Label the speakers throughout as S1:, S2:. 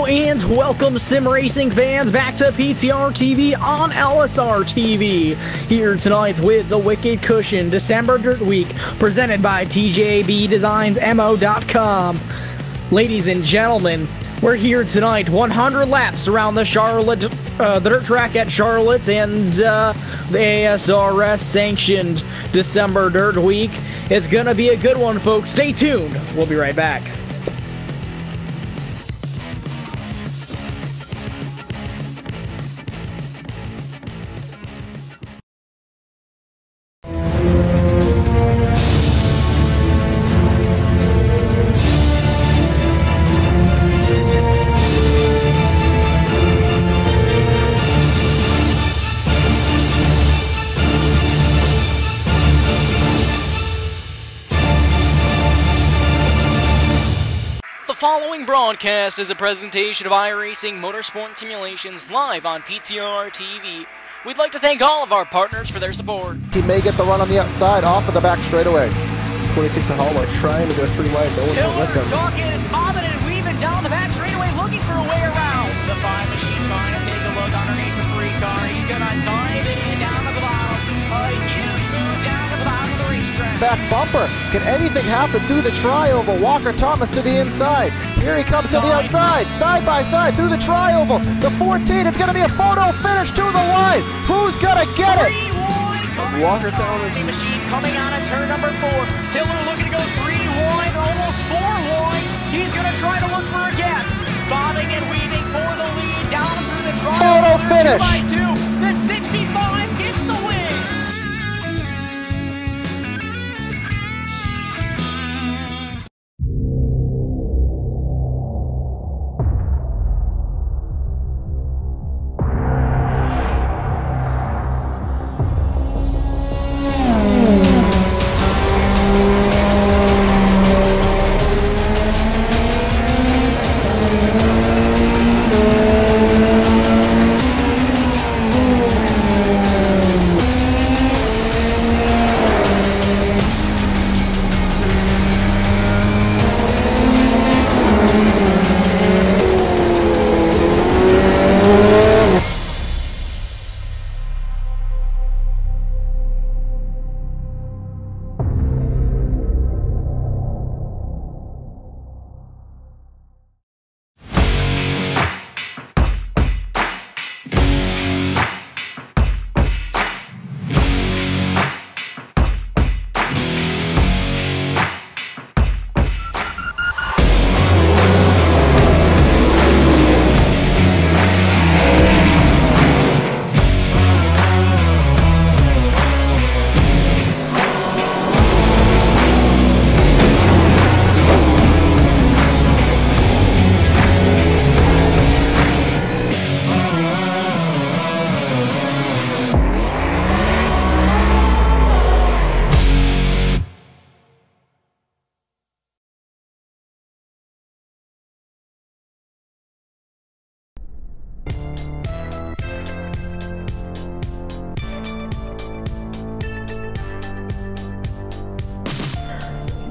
S1: Hello and welcome sim racing fans back to PTRTV on LSRTV. Here tonight with the Wicked Cushion December Dirt Week presented by TJB Designs MO.com. Ladies and gentlemen, we're here tonight, 100 laps around the the dirt track at Charlotte and the ASRS sanctioned December Dirt Week. It's gonna be a good one, folks. Stay tuned. We'll be right back. The following broadcast is a presentation of iRacing Motorsport Simulations live on PTRTV. We'd like to thank all of our partners for their support.
S2: He may get the run on the outside off of the back straightaway. 26 and Hallmark trying to go three wide. No one will let them.
S3: Talking and bobbing and weaving down the back straightaway, looking for a way around. The 5 machine trying to take a look underneath the 3 car. He's gonna dive it in down to the bottom. A huge move down to the bottom of the racetrack.
S2: Back bumper. Can anything happen through the tri-oval? Walker Thomas to the inside. Here he comes to the outside. Side by side through the tri-oval. The 14. It's going to be a photo finish to the line. Who's going to get it?
S3: Walker Thomas. Machine coming out of turn number 4. Tiller looking to go 3 wide, almost 4 wide. He's going to try to look for a gap. Bobbing and weaving for the lead down through the tri-oval.
S2: Photo finish.
S3: 2 by 2. The 65 gets the win.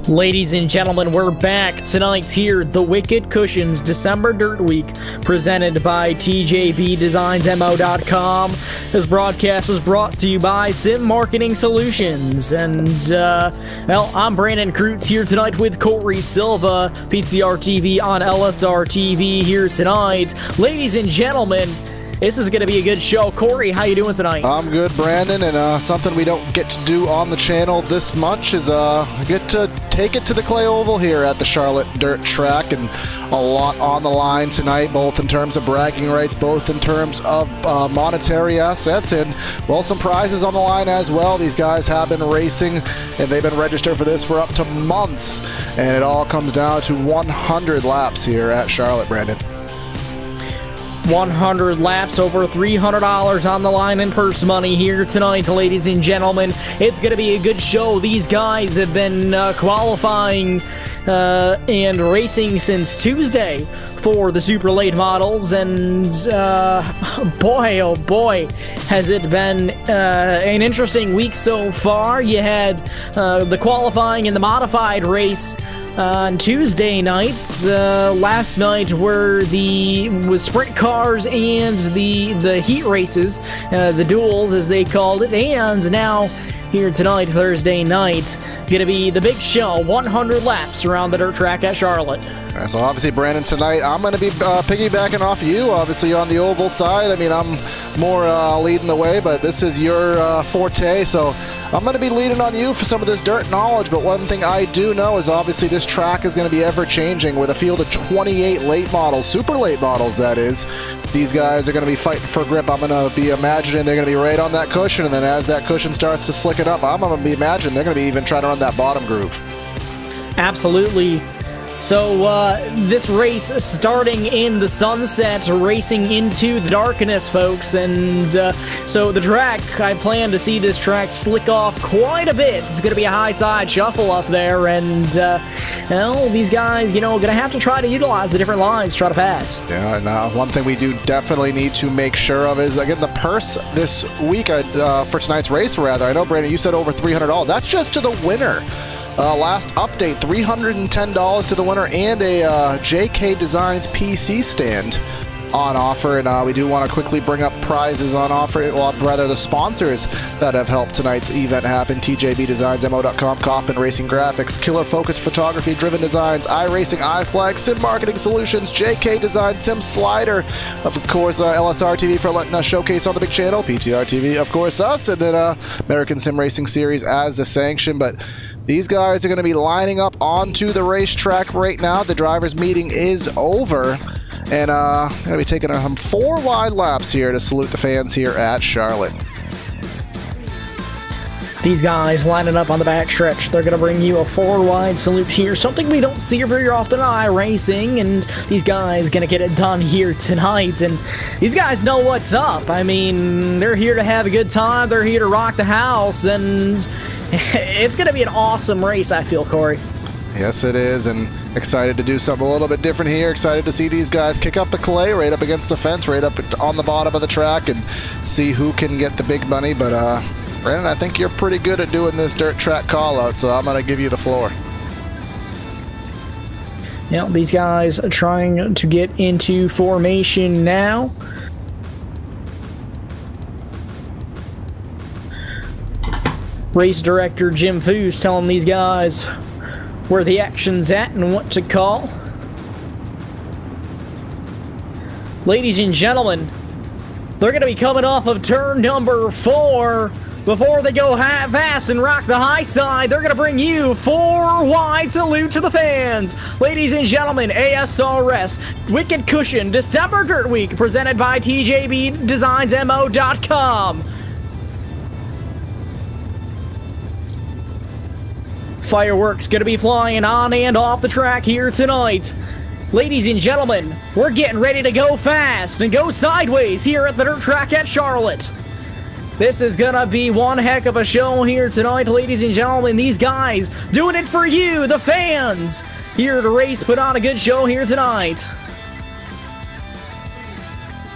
S1: Ladies and gentlemen, we're back tonight here, the Wicked Cushions December Dirt Week, presented by TJB Designs MO.com. This broadcast is brought to you by Sim Marketing Solutions. And, well, I'm Brandon Kreutz here tonight with Corey Silva, PTRTV on LSRTV here tonight. Ladies and gentlemen, this is going to be a good show. Corey, how you doing tonight?
S2: I'm good, Brandon, and something we don't get to do on the channel this much is get to take it to the clay oval here at the Charlotte Dirt Track, and a lot on the line tonight, both in terms of bragging rights, both in terms of monetary assets, and, well, some prizes on the line as well. These guys have been racing, and they've been registered for this for up to months, and it all comes down to 100 laps here at Charlotte, Brandon.
S1: 100 laps, over $300 on the line in purse money here tonight, ladies and gentlemen. It's going to be a good show. These guys have been qualifying and racing since Tuesday for the super late models, and boy, oh boy, has it been an interesting week so far. You had the qualifying in the modified race on Tuesday nights. Last night was sprint cars and the heat races, the duels as they called it, and now here tonight, Thursday night, gonna be the big show, 100 laps around the dirt track at Charlotte.
S2: So obviously, Brandon, tonight I'm going to be piggybacking off you, obviously on the oval side. I mean, I'm more leading the way, but this is your forte, so I'm going to be leading on you for some of this dirt knowledge. But one thing I do know is obviously this track is going to be ever-changing with a field of 28 late models, super late models, that is. These guys are going to be fighting for grip. I'm going to be imagining they're going to be right on that cushion, and then as that cushion starts to slick it up, I'm going to be imagining they're going to be even trying to run that bottom groove.
S1: Absolutely. So, this race starting in the sunset, racing into the darkness, folks, and so the track, I plan to see this track slick off quite a bit. It's going to be a high side shuffle up there, and, well, these guys, you know, going to have to try to utilize the different lines to try to pass. Yeah,
S2: and one thing we do definitely need to make sure of is, again, the purse this week, for tonight's race, rather. I know, Brandon, you said over $300. That's just to the winner. Last update, $310 to the winner, and a JK Designs PC stand on offer. And we do want to quickly bring up prizes on offer, well, rather the sponsors that have helped tonight's event happen: TJB Designs, MO.com, Coffin Racing Graphics, Killer Focus Photography, Driven Designs, iRacing, iFlag, Sim Marketing Solutions, JK Design, Sim Slider, of course, LSRTV for letting us showcase on the big channel, PTRTV, of course, us, and then American Sim Racing Series as the sanction. But these guys are going to be lining up onto the racetrack right now. The drivers' meeting is over, and going to be taking 4 wide laps here to salute the fans here at Charlotte.
S1: These guys lining up on the backstretch, they're going to bring you a 4 wide salute here, something we don't see very often in iRacing, and these guys going to get it done here tonight, and these guys know what's up. I mean, they're here to have a good time, they're here to rock the house, and it's going to be an awesome race, I feel, Corey.
S2: Yes, it is, and excited to do something a little bit different here. Excited to see these guys kick up the clay right up against the fence, right up on the bottom of the track, and see who can get the big money. But, Brandon, I think you're pretty good at doing this dirt track call-out, so I'm going to give you the floor.
S1: Yeah, these guys are trying to get into formation now. Race director Jim Foose telling these guys where the action's at and what to call. Ladies and gentlemen, they're going to be coming off of turn number 4. Before they go fast and rock the high side, they're going to bring you 4 wide salute to the fans. Ladies and gentlemen, ASRS Wicked Cushion December Dirt Week presented by TJB Designs MO.com. Fireworks gonna be flying on and off the track here tonight. Ladies and gentlemen, we're getting ready to go fast and go sideways here at the dirt track at Charlotte. This is gonna be one heck of a show here tonight, ladies and gentlemen. These guys doing it for you, the fans, here to race, put on a good show here tonight.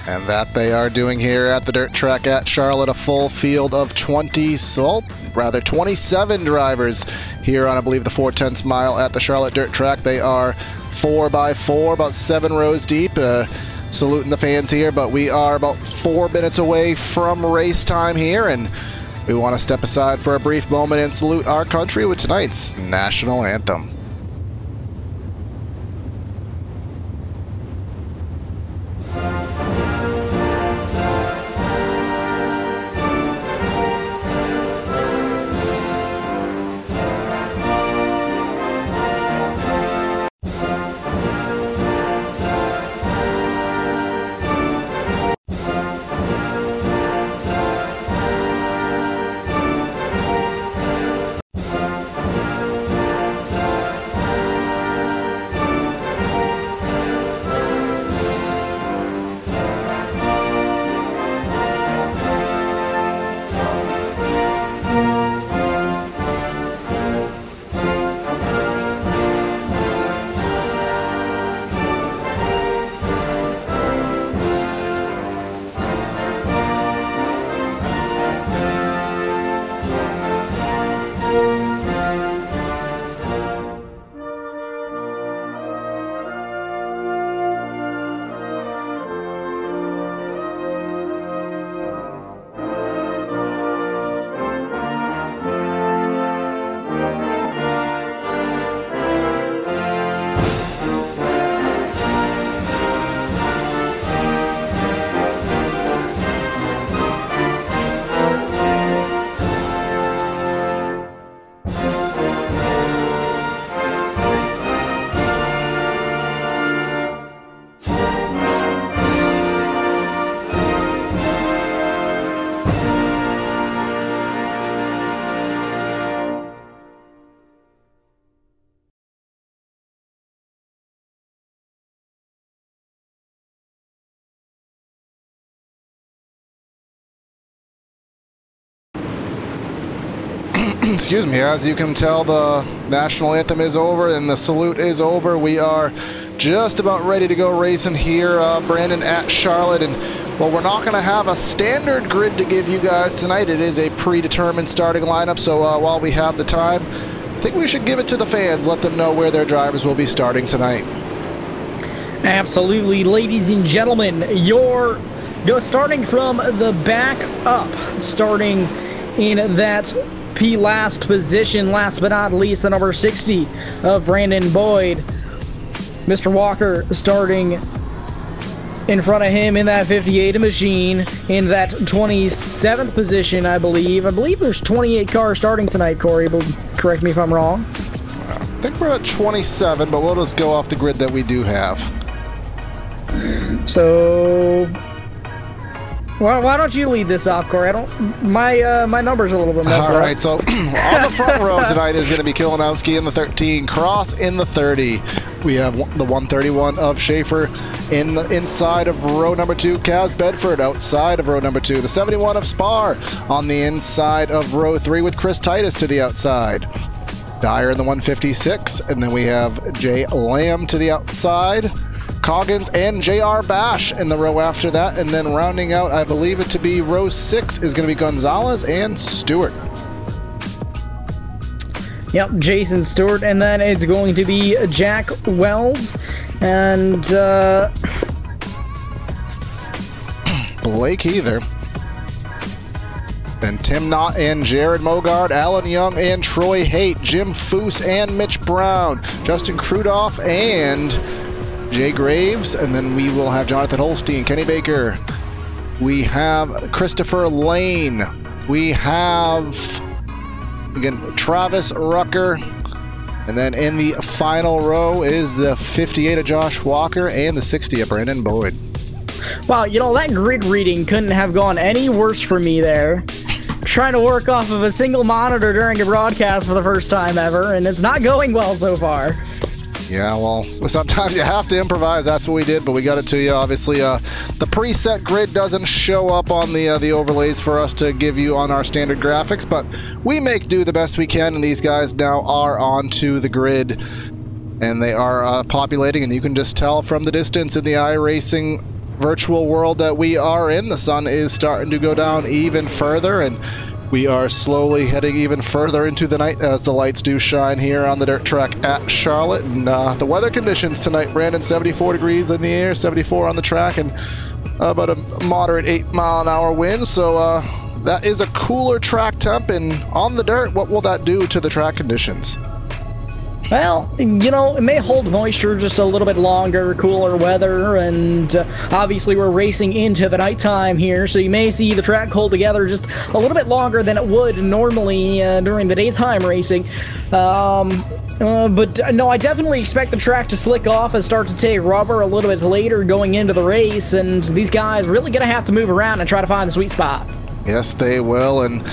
S2: And that they are doing here at the dirt track at Charlotte, a full field of 27 drivers here on, I believe, the 4/10 mile at the Charlotte dirt track. They are 4x4, about 7 rows deep, saluting the fans here, but we are about 4 minutes away from race time here, and we want to step aside for a brief moment and salute our country with tonight's national anthem. excuse me, as you can tell, the national anthem is over and the salute is over. We are just about ready to go racing here, Brandon, at Charlotte. And well, we're not going to have a standard grid to give you guys tonight. It is a predetermined starting lineup, so while we have the time, I think we should give it to the fans, let them know where their drivers will be starting tonight.
S1: Absolutely, ladies and gentlemen, you're starting from the back up, starting in that last position, last but not least, the number 60 of Brandon Boyd. Mr. Walker starting in front of him in that 58 machine, in that 27th position, I believe. I believe there's 28 cars starting tonight, Corey, but correct me if I'm wrong.
S2: I think we're at 27, but we'll just go off the grid that we do have.
S1: So, well, why don't you lead this off, Corey? My number's a little bit messed up.
S2: All right, so on the front row tonight is going to be Kilinowski in the 13, Cross in the 30. We have the 131 of Schaefer in the inside of row number 2, Kaz Bedford outside of row number 2, the 71 of Spar on the inside of row 3 with Chris Titus to the outside. Dyer in the 156, and then we have Jay Lamb to the outside. Coggins and J.R. Bash in the row after that, and then rounding out, I believe it to be row 6 is going to be Gonzalez and Stewart.
S1: Yep, Jason Stewart, and then it's going to be Jack Wells and
S2: Blake Heather. And Tim Knott and Jared Mogard, Alan Young and Troy Haight, Jim Foose and Mitch Brown, Justin Krudoff and Jay Graves, and then we will have Jonathan Holstein, Kenny Baker. We have Christopher Lane. We have, again, Travis Rucker. And then in the final row is the 58 of Josh Walker and the 60 of Brandon Boyd.
S1: Wow, you know, that grid reading couldn't have gone any worse for me there. Trying to work off of a single monitor during a broadcast for the first time ever, and it's not going well so far.
S2: Yeah, well, sometimes you have to improvise. That's what we did, but we got it to you. Obviously, the preset grid doesn't show up on the overlays for us to give you on our standard graphics, but we make do the best we can, and these guys now are onto the grid, and they are populating, and you can just tell from the distance in the iRacing virtual world that we are in. The sun is starting to go down even further, and we are slowly heading even further into the night as the lights do shine here on the dirt track at Charlotte. And the weather conditions tonight, Brandon, 74 degrees in the air, 74 on the track, and about a moderate 8-mile-an-hour wind. So that is a cooler track temp, and on the dirt, what will that do to the track conditions?
S1: Well, you know, it may hold moisture just a little bit longer, cooler weather, and obviously we're racing into the nighttime here, so you may see the track hold together just a little bit longer than it would normally during the daytime racing. But no, I definitely expect the track to slick off and start to take rubber a little bit later going into the race, and these guys really going to have to move around and try to find the sweet spot.
S2: Yes, they will, and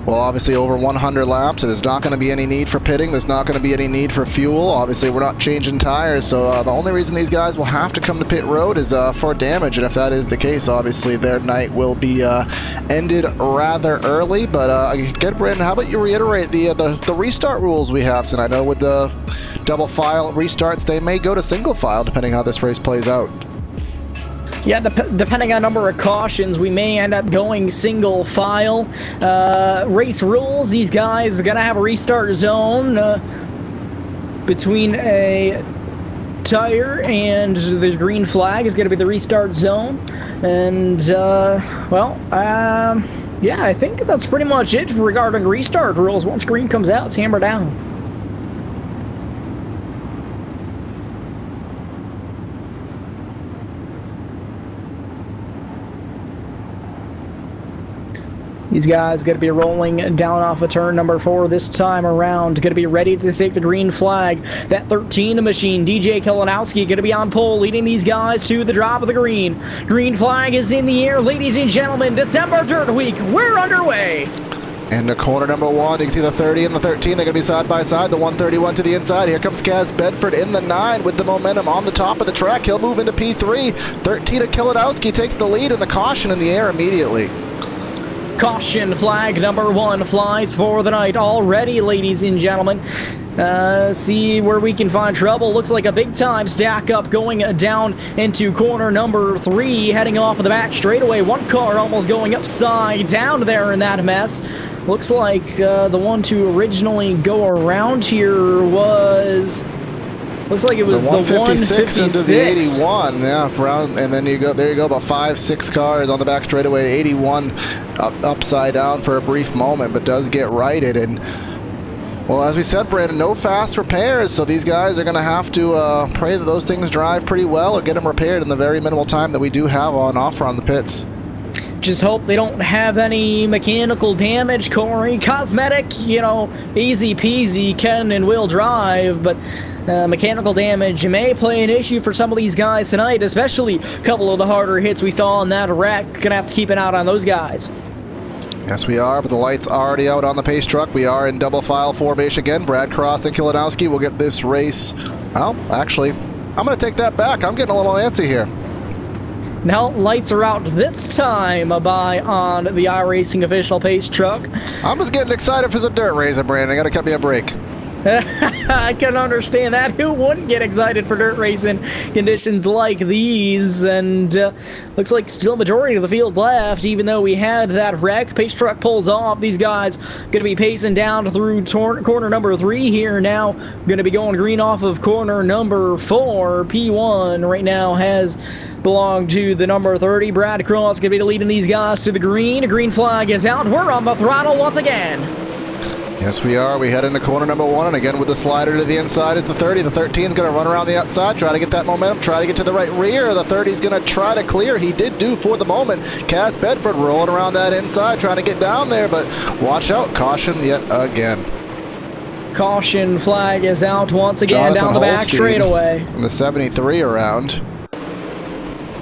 S2: well, obviously over 100 laps, there's not going to be any need for pitting. There's not going to be any need for fuel. Obviously, we're not changing tires, so the only reason these guys will have to come to pit road is for damage, and if that is the case, obviously their night will be ended rather early. But again, Brandon, how about you reiterate the restart rules we have tonight? I know with the double file restarts, they may go to single file depending how this race plays out.
S1: Yeah, depending on number of cautions, we may end up going single file. Race rules, these guys are going to have a restart zone between a tire and the green flag is going to be the restart zone. And, yeah, I think that's pretty much it regarding restart rules. Once green comes out, it's hammer down. These guys going to be rolling down off of turn number 4 this time around. Going to be ready to take the green flag. That 13 machine, DJ Kilinowski, going to be on pole, leading these guys to the drop of the green. Green flag is in the air. Ladies and gentlemen, December Dirt Week, we're underway.
S2: And the corner number 1, you can see the 30 and the 13. They're going to be side by side. The 131 to the inside. Here comes Kaz Bedford in the 9 with the momentum on the top of the track. He'll move into P3. 13 of Kilinowski takes the lead, and the caution in the air immediately.
S1: Caution flag number 1 flies for the night already, ladies and gentlemen. See where we can find trouble. Looks like a big time stack up going down into corner number 3, heading off of the back straightaway. One car almost going upside down there in that mess. Looks like the one to originally go around here was... Looks like it was the 156
S2: into the 81, yeah, around, and then you go, there you go, about 5-6 cars on the back straightaway. 81 upside down for a brief moment, but does get righted. And well, as we said, Brandon, no fast repairs, so these guys are going to have to pray that those things drive pretty well or get them repaired in the very minimal time that we do have on offer on the pits.
S1: Just hope they don't have any mechanical damage, Corey. Cosmetic, you know, easy peasy, can and will drive, but mechanical damage may play an issue for some of these guys tonight, especially a couple of the harder hits we saw in that wreck. Gonna have to keep an eye on those guys.
S2: Yes, we are, but the light's already out on the pace truck. We are in double file formation again. Brad Cross and Kilinowski will get this race. Well, actually, I'm going to take that back. I'm getting a little antsy here.
S1: Now, lights are out this time on the iRacing official pace truck.
S2: I'm just getting excited for some dirt racing, Brandon. I got to cut me a break.
S1: I can understand that. Who wouldn't get excited for dirt racing conditions like these? And looks like still a majority of the field left, even though we had that wreck. Pace truck pulls off. These guys going to be pacing down through corner number 3 here now. Going to be going green off of corner number 4. P1 right now has belonged to the number 30. Brad Cross going to be leading these guys to the green. A green flag is out. We're on the throttle once again.
S2: Yes, we are. We head into corner number 1, and again with the slider to the inside is the 30. The 13 is going to run around the outside, try to get that momentum, try to get to the right rear. The 30 is going to try to clear. He did do for the moment. Cass Bedford rolling around that inside, trying to get down there, but watch out. Caution yet again.
S1: Caution flag is out once again.
S2: Jonathan
S1: down the back
S2: Holstein
S1: straightaway.
S2: in the 73 around.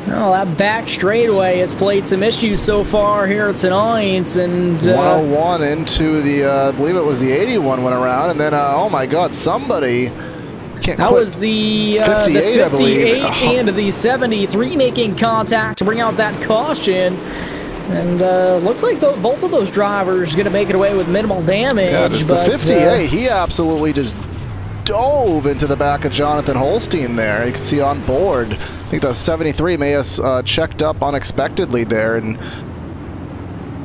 S1: Oh, that back straightaway has played some issues so far here tonight, and
S2: 101 into the, I believe it was the 81 went around, and then, oh my God, somebody can't
S1: that
S2: quit.
S1: was the
S2: 58, I believe.
S1: and the 73 making contact to bring out that caution. And looks like both of those drivers are going to make it away with minimal damage.
S2: Yeah, just
S1: but,
S2: the 58, he absolutely just dove into the back of Jonathan Holstein there. You can see on board. I think the 73 may have checked up unexpectedly there and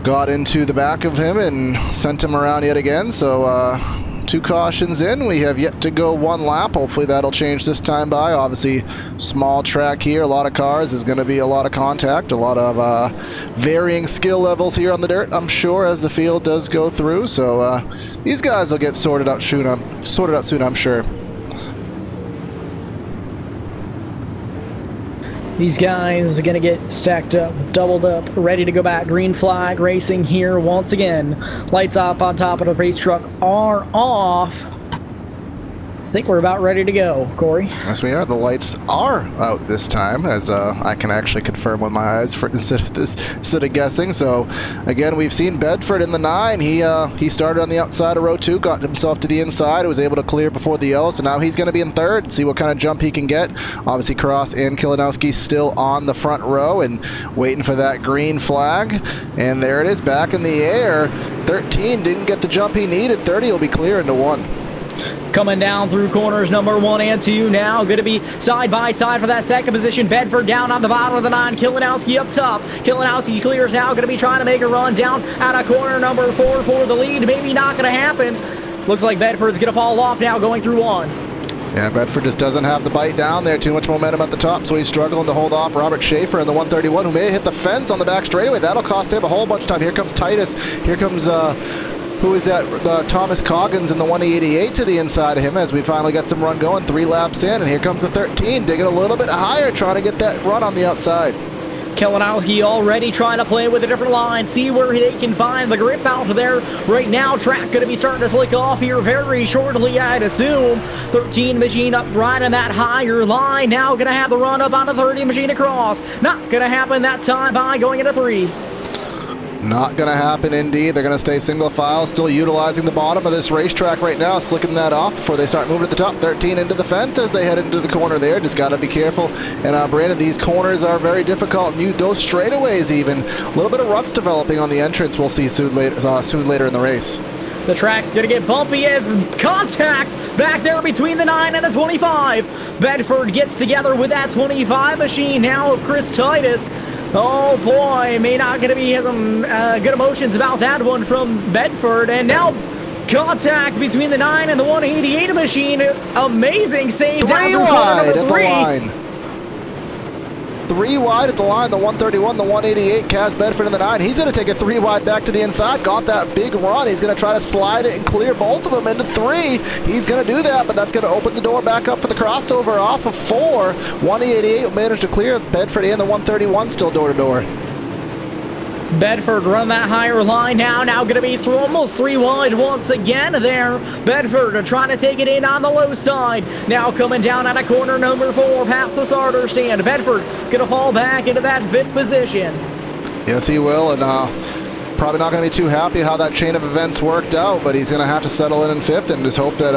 S2: got into the back of him and sent him around yet again. So 2 cautions in. We have yet to go 1 lap. Hopefully that'll change this time by. Obviously, small track here, a lot of cars. There's going to be a lot of contact, a lot of varying skill levels here on the dirt, I'm sure, as the field does go through. So these guys will get sorted out soon, I'm sure.
S1: These guys are going to get stacked up, doubled up, ready to go back. Green flag racing here once again. Lights up on top of the race truck are off. I think we're about ready to go, Corey.
S2: Yes, we are. The lights are out this time, as I can actually confirm with my eyes instead of guessing. So, again, we've seen Bedford in the 9. He started on the outside of row 2, got himself to the inside, was able to clear before the yellow. So now he's going to be in 3rd. See what kind of jump he can get. Obviously, Cross and Kilinowski still on the front row and waiting for that green flag. And there it is, back in the air. 13 didn't get the jump he needed. 30 will be clear into 1.
S1: Coming down through corners number 1 and 2 now. Going to be side by side for that second position. Bedford down on the bottom of the 9. Kilinowski up top. Kilinowski clears now. Going to be trying to make a run down out of corner number 4 for the lead. Maybe not going to happen. Looks like Bedford's going to fall off now going through 1.
S2: Yeah, Bedford just doesn't have the bite down there. Too much momentum at the top, so he's struggling to hold off Robert Schaefer in the 131, who may have hit the fence on the back straightaway. That'll cost him a whole bunch of time. Here comes Titus. Here comes... who is that? Thomas Coggins in the 188 to the inside of him as we finally got some run going. 3 laps in, and here comes the 13, digging a little bit higher, trying to get that run on the outside.
S1: Kilinowski already trying to play with a different line, see where they can find the grip out there. Right now, track going to be starting to slick off here very shortly, I'd assume. 13 machine up right on that higher line. Now going to have the run up on the 30 machine across. Not going to happen that time by going into 3.
S2: Not going to happen indeed. They're going to stay single file, still utilizing the bottom of this racetrack right now, slicking that off before they start moving to the top. 13 into the fence as they head into the corner there. Just got to be careful. And Brandon, these corners are very difficult. And those straightaways even. A little bit of ruts developing on the entrance we'll see soon later in the race.
S1: The track's going to get bumpy as contact back there between the 9 and the 25. Bedford gets together with that 25 machine now of Chris Titus. Oh boy, may not going to be some good emotions about that one from Bedford. And now contact between the 9 and the 188 machine. Amazing save down through corner number 3.
S2: 3 wide at the line, the 131, the 188, Kaz Bedford in the 9. He's going to take it 3 wide back to the inside. Got that big run. He's going to try to slide it and clear both of them into 3. He's going to do that, but that's going to open the door back up for the crossover off of 4. 188 will manage to clear Bedford and the 131 still door to door.
S1: Bedford run that higher line now going to be through almost 3 wide once again there. Bedford trying to take it in on the low side. Now coming down at a corner number 4 past the starter stand. Bedford going to fall back into that 5th position.
S2: Yes, he will, and probably not going to be too happy how that chain of events worked out, but he's going to have to settle in 5th and just hope that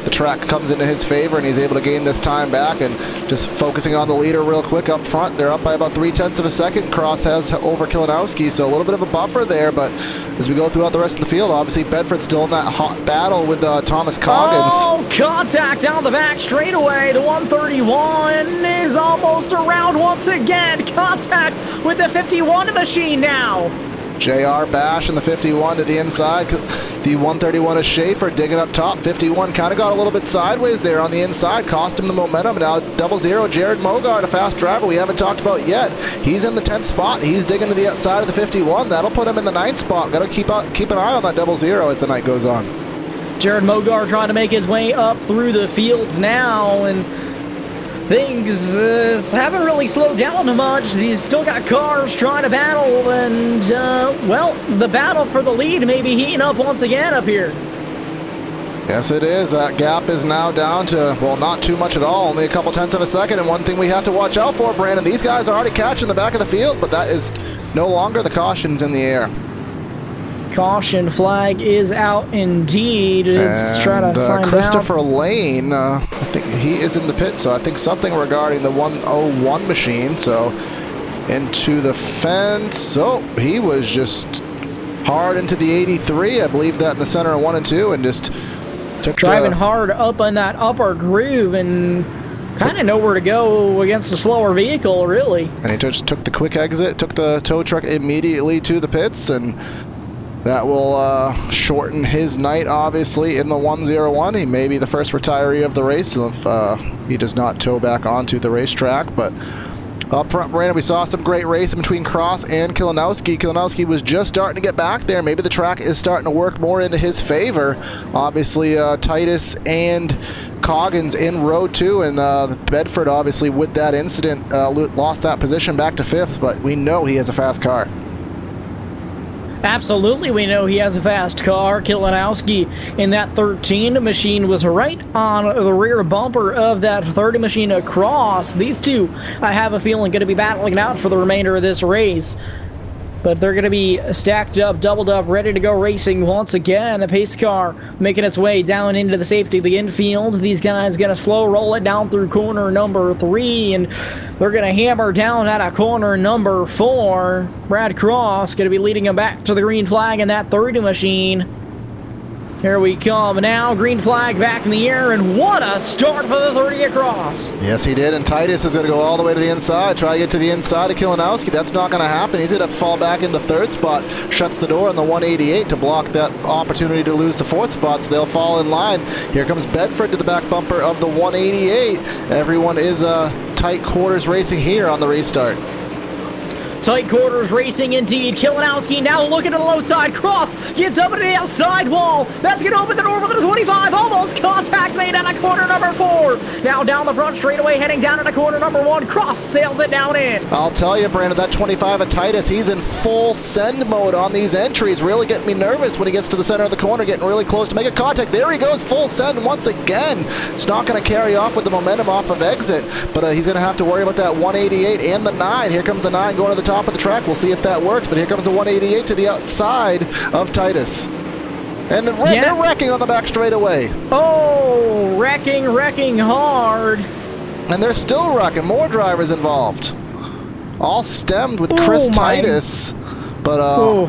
S2: the track comes into his favor and he's able to gain this time back. And just focusing on the leader real quick up front, they're up by about 0.3 of a second. Cross has over Kalinowski, so a little bit of a buffer there, but as we go throughout the rest of the field, obviously Bedford's still in that hot battle with Thomas Coggins.
S1: Oh, contact down the back straightaway. The 131 is almost around once again. Contact with the 51 machine now.
S2: JR Bash in the 51 to the inside. The 131 is Schaefer digging up top. 51 kind of got a little bit sideways there on the inside. Cost him the momentum. Now 00 Jared Mogard, a fast driver we haven't talked about yet. He's in the 10th spot. He's digging to the outside of the 51. That'll put him in the 9th spot. Got to keep an eye on that 00 as the night goes on.
S1: Jared Mogard trying to make his way up through the fields now, and things haven't really slowed down much. He's still got cars trying to battle, and, well, the battle for the lead may be heating up once again up here.
S2: Yes, it is. That gap is now down to, well, not too much at all, only a couple 10ths of a second. And one thing we have to watch out for, Brandon, these guys are already catching the back of the field, but that is no longer the caution's in the air.
S1: Caution flag is out indeed. Let's try to find
S2: Christopher
S1: out.
S2: Lane, I think he is in the pit, so I think something regarding the 101 machine. So into the fence. So he was just hard into the 83. I believe that in the center of 1 and 2, and just took
S1: driving hard up on that upper groove and kind of nowhere to go against a slower vehicle, really.
S2: And he just took the quick exit, took the tow truck immediately to the pits, and that will shorten his night, obviously, in the 101. He may be the first retiree of the race if he does not tow back onto the racetrack. But up front, Brandon, we saw some great racing between Cross and Kalinowski. Kalinowski was just starting to get back there. Maybe the track is starting to work more into his favor. Obviously, Titus and Coggins in row 2, and Bedford, obviously, with that incident, lost that position back to 5th, but we know he has a fast car.
S1: Absolutely, we know he has a fast car. Kalinowski in that 13 machine was right on the rear bumper of that 30 machine across. These two, I have a feeling, going to be battling out for the remainder of this race. But they're going to be stacked up, doubled up, ready to go racing once again. A pace car making its way down into the safety of the infield. These guys going to slow roll it down through corner number 3, and they're going to hammer down at a corner number 4. Brad Cross going to be leading them back to the green flag in that 30 machine. Here we come now, green flag back in the air, and what a start for the 30 across.
S2: Yes, he did, and Titus is going to go all the way to the inside, try to get to the inside of Kalinowski. That's not going to happen. He's going to have to fall back into 3rd spot, shuts the door on the 188 to block that opportunity to lose the 4th spot, so they'll fall in line. Here comes Bedford to the back bumper of the 188. Everyone is tight quarters racing here on the restart.
S1: Tight quarters racing indeed. Kalinowski now looking to the low side. Cross gets up into the outside wall. That's going to open the door for the 25. Almost contact made straight out of corner number 4. Now down the front straightaway, heading down into corner number 1. Cross sails it down in.
S2: I'll tell you, Brandon, that 25 of Titus, he's in full send mode on these entries. Really getting me nervous when he gets to the center of the corner, getting really close to make a contact. There he goes, full send once again. It's not going to carry off with the momentum off of exit, but he's going to have to worry about that 188 and the 9. Here comes the 9 going to the top of the track. We'll see if that works, but here comes the 188 to the outside of Titus. And they're wrecking on the back straightaway.
S1: Oh, wrecking hard.
S2: And they're still wrecking. More drivers involved. All stemmed with Chris Titus. But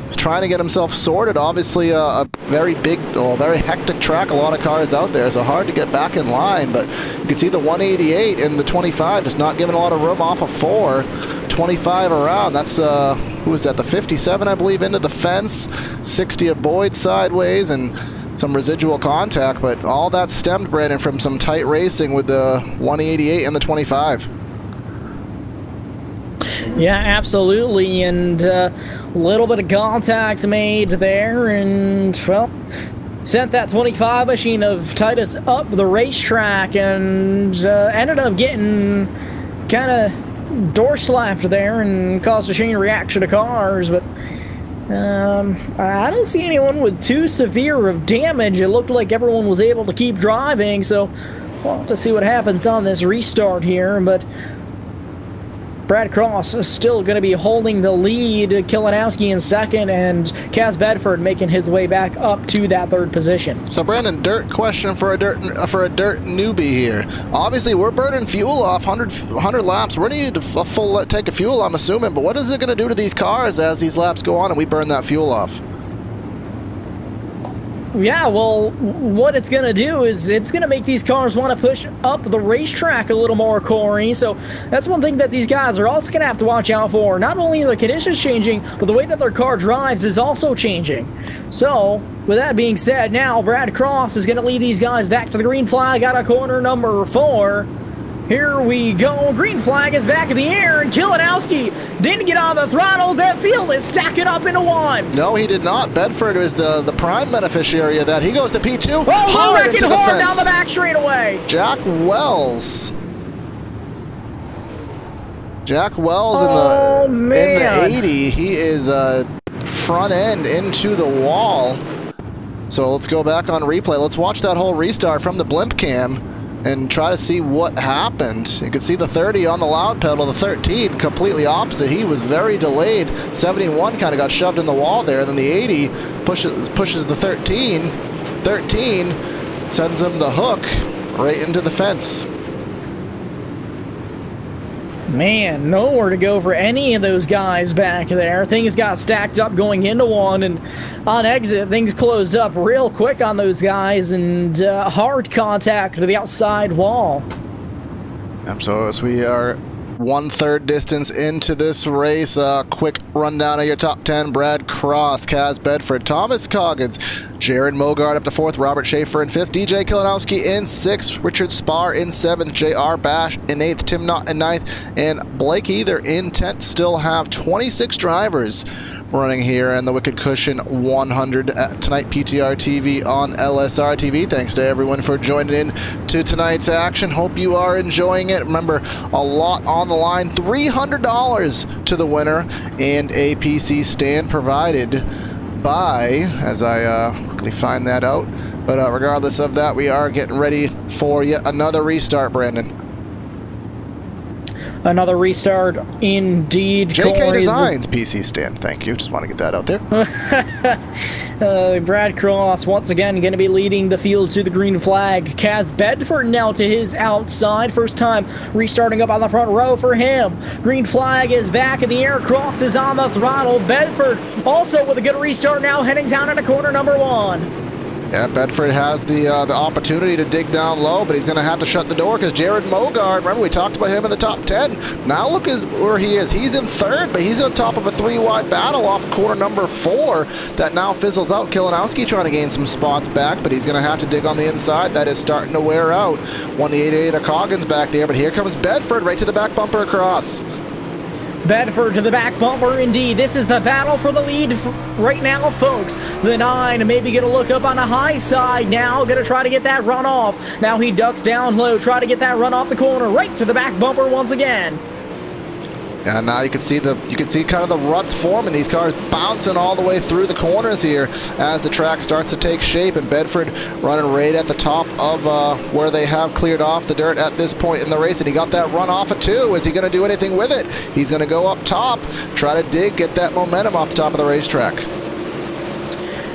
S2: he's trying to get himself sorted. Obviously, a very big, very hectic track. A lot of cars out there, so hard to get back in line. But you can see the 188 and the 25 just not giving a lot of room off of 4. 25 around. That's who was that? The 57, I believe, into the fence. 60 of Boyd sideways and some residual contact. But all that stemmed, Brandon, from some tight racing with the 188 and the 25.
S1: Yeah, absolutely, and a little bit of contact made there, and, well, sent that 25 machine of Titus up the racetrack, and ended up getting kind of door slapped there and caused a chain reaction of cars, but I didn't see anyone with too severe of damage. It looked like everyone was able to keep driving, so we'll have to see what happens on this restart here, but Brad Cross is still going to be holding the lead. Kilinowski in second, and Kaz Bedford making his way back up to that 3rd position.
S2: So, Brandon, dirt question for a dirt newbie here. Obviously, we're burning fuel off 100 laps. We're going to need a full tank of fuel, I'm assuming. But what is it going to do to these cars as these laps go on and we burn that fuel off?
S1: Yeah, well, what it's going to do is it's going to make these cars want to push up the racetrack a little more, Corey. So that's one thing that these guys are also going to have to watch out for. Not only are the conditions changing, but the way that their car drives is also changing. So, with that being said, now Brad Cross is going to lead these guys back to the green flag out of corner number 4. Here we go. Green flag is back in the air, and Kilinowski didn't get on the throttle. That field is stacking up into 1.
S2: No, he did not. Bedford is the prime beneficiary of that. He goes to P2.
S1: Oh,
S2: Hard into the fence.
S1: down the back straightaway.
S2: Jack Wells in the 80. He is front end into the wall. So let's go back on replay. Let's watch that whole restart from the blimp cam and try to see what happened. You can see the 30 on the loud pedal, the 13 completely opposite. He was very delayed. 71 kind of got shoved in the wall there, and then the 80 pushes the 13. 13 sends him the hook right into the fence.
S1: Man, nowhere to go for any of those guys back there. Things got stacked up going into 1, and on exit, things closed up real quick on those guys, and hard contact to the outside wall.
S2: So as we are 1/3 distance into this race, quick rundown of your top 10. Brad Cross, Kaz Bedford, Thomas Coggins, Jared Mogart up to 4th, Robert Schaefer in 5th, DJ Kilinowski in 6th, Richard Spar in 7th, JR Bash in 8th, Tim Knott in 9th, and Blake Either in 10th. Still have 26 drivers running here in the Wicked Cushion 100 tonight. PTRTV on LSRTV. Thanks to everyone for joining in to tonight's action. Hope you are enjoying it. Remember, a lot on the line. $300 to the winner, and a PC stand provided by, as I quickly find that out. But regardless of that, we are getting ready for yet another restart, Brandon.
S1: Another restart, indeed.
S2: JK Designs PC stand. Thank you. Just want to get that out there.
S1: Brad Cross once again going to be leading the field to the green flag. Kaz Bedford now to his outside. First time restarting up on the front row for him. Green flag is back in the air. Cross is on the throttle. Bedford also with a good restart now, heading down into corner number 1.
S2: Yeah, Bedford has the opportunity to dig down low, but he's going to have to shut the door because Jared Mogart, remember we talked about him in the top 10. Now look where he is. He's in 3rd, but he's on top of a 3-wide battle off corner number 4 that now fizzles out. Kilinowski trying to gain some spots back, but he's going to have to dig on the inside. That is starting to wear out. 188 of Coggins back there, but here comes Bedford right to the back bumper across.
S1: Bedford to the back bumper indeed. This is the battle for the lead right now, folks. The 9 maybe going to look up on the high side now. Going to try to get that run off. Now he ducks down low. Try to get that run off the corner. Right to the back bumper once again.
S2: And now you can see kind of the ruts forming. These cars bouncing all the way through the corners here as the track starts to take shape. And Bedford running right at the top of where they have cleared off the dirt at this point in the race. And he got that run off at 2. Is he going to do anything with it? He's going to go up top, try to dig, get that momentum off the top of the racetrack.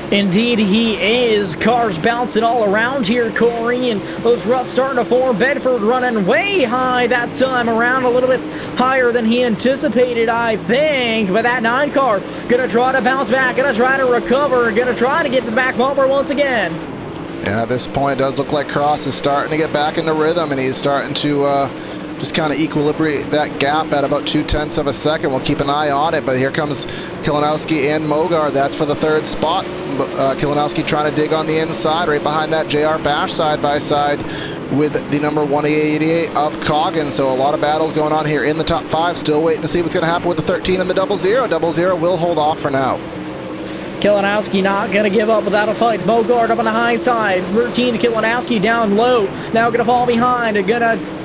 S1: Indeed, he is. Cars bouncing all around here, Corey, and those ruts starting to form. Bedford running way high that time around, a little bit higher than he anticipated, I think. But that 9 car going to try to bounce back, going to try to recover, going to try to get the back bumper once again.
S2: Yeah, at this point, it does look like Cross is starting to get back into rhythm, and he's starting to just kind of equilibrate that gap at about 0.2 of a second. We'll keep an eye on it, but here comes Kilinowski and Mogard. That's for the 3rd spot. Kilinowski trying to dig on the inside, right behind that JR Bash side by side with the number 188 of Coggin. So a lot of battles going on here in the top 5. Still waiting to see what's going to happen with the 13 and the 00. 00 will hold off for now.
S1: Kilinowski not going to give up without a fight. Mogard up on the high side. 13 to Kilinowski down low. Now going to fall behind. Going to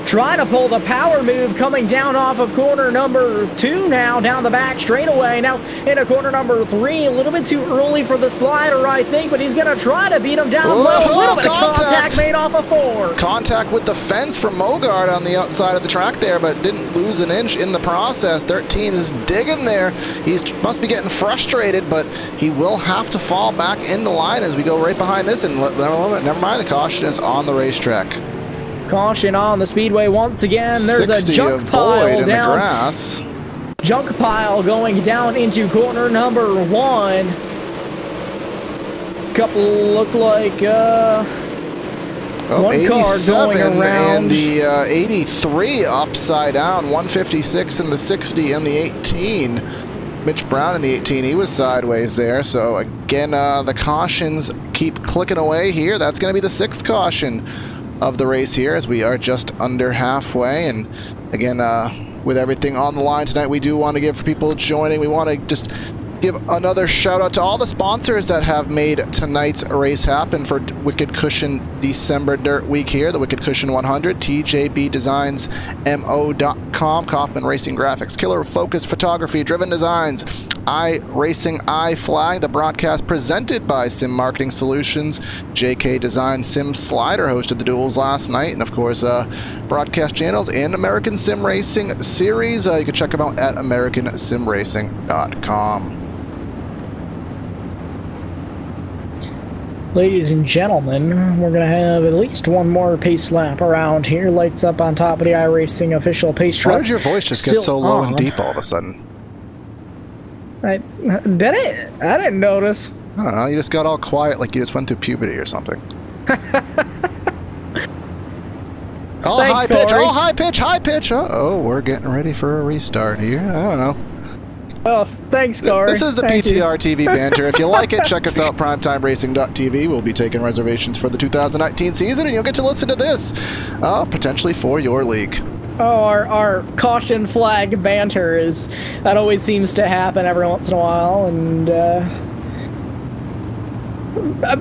S1: try to pull the power move coming down off of corner number 2 now, down the back straightaway. Now into corner number 3, a little bit too early for the slider, I think, but he's going to try to beat him down low. A little bit of contact made off of 4.
S2: Contact with the fence from Mogard on the outside of the track there, but didn't lose an inch in the process. 13 is digging there. He must be getting frustrated, but he will have to fall back in the line as we go right behind this. And never mind, the caution is on the racetrack.
S1: Caution on the speedway once again. There's a junk pile down.
S2: The grass.
S1: Junk pile going down into corner number 1. Couple look like one car going around.
S2: And the 83 upside down. 156 in the 60 and the 18. Mitch Brown in the 18, he was sideways there. So again, the cautions keep clicking away here. That's going to be the 6th caution of the race here, as we are just under halfway. And again, with everything on the line tonight, we do want to give, for people joining, we want to just give another shout out to all the sponsors that have made tonight's race happen for Wicked Cushion December Dirt Week here. The Wicked Cushion 100, TJB Designs, MO.com, Kaufman Racing Graphics, Killer Focus Photography, Driven Designs, iRacing, iFly, the broadcast presented by Sim Marketing Solutions, JK Design Sim Slider hosted the duels last night, and of course broadcast channels and American Sim Racing Series. You can check them out at AmericanSimRacing.com.
S1: Ladies and gentlemen, we're going to have at least one more pace lap around here. Lights up on top of the iRacing official pace track.
S2: Why did your voice just get so low and deep all of a sudden?
S1: Did it? I didn't notice.
S2: I don't know. You just got all quiet like you just went through puberty or something. All
S1: Thanks,
S2: high pitch,
S1: Corey.
S2: all high pitch, high pitch. Uh-oh, we're getting ready for a restart here. I don't know.
S1: Oh, thanks, Corey.
S2: This is the PTRTV banter. If you like it, check us out, primetimерacing.tv. We'll be taking reservations for the 2019 season, and you'll get to listen to this, potentially for your league.
S1: Oh, our caution flag banter that always seems to happen every once in a while, and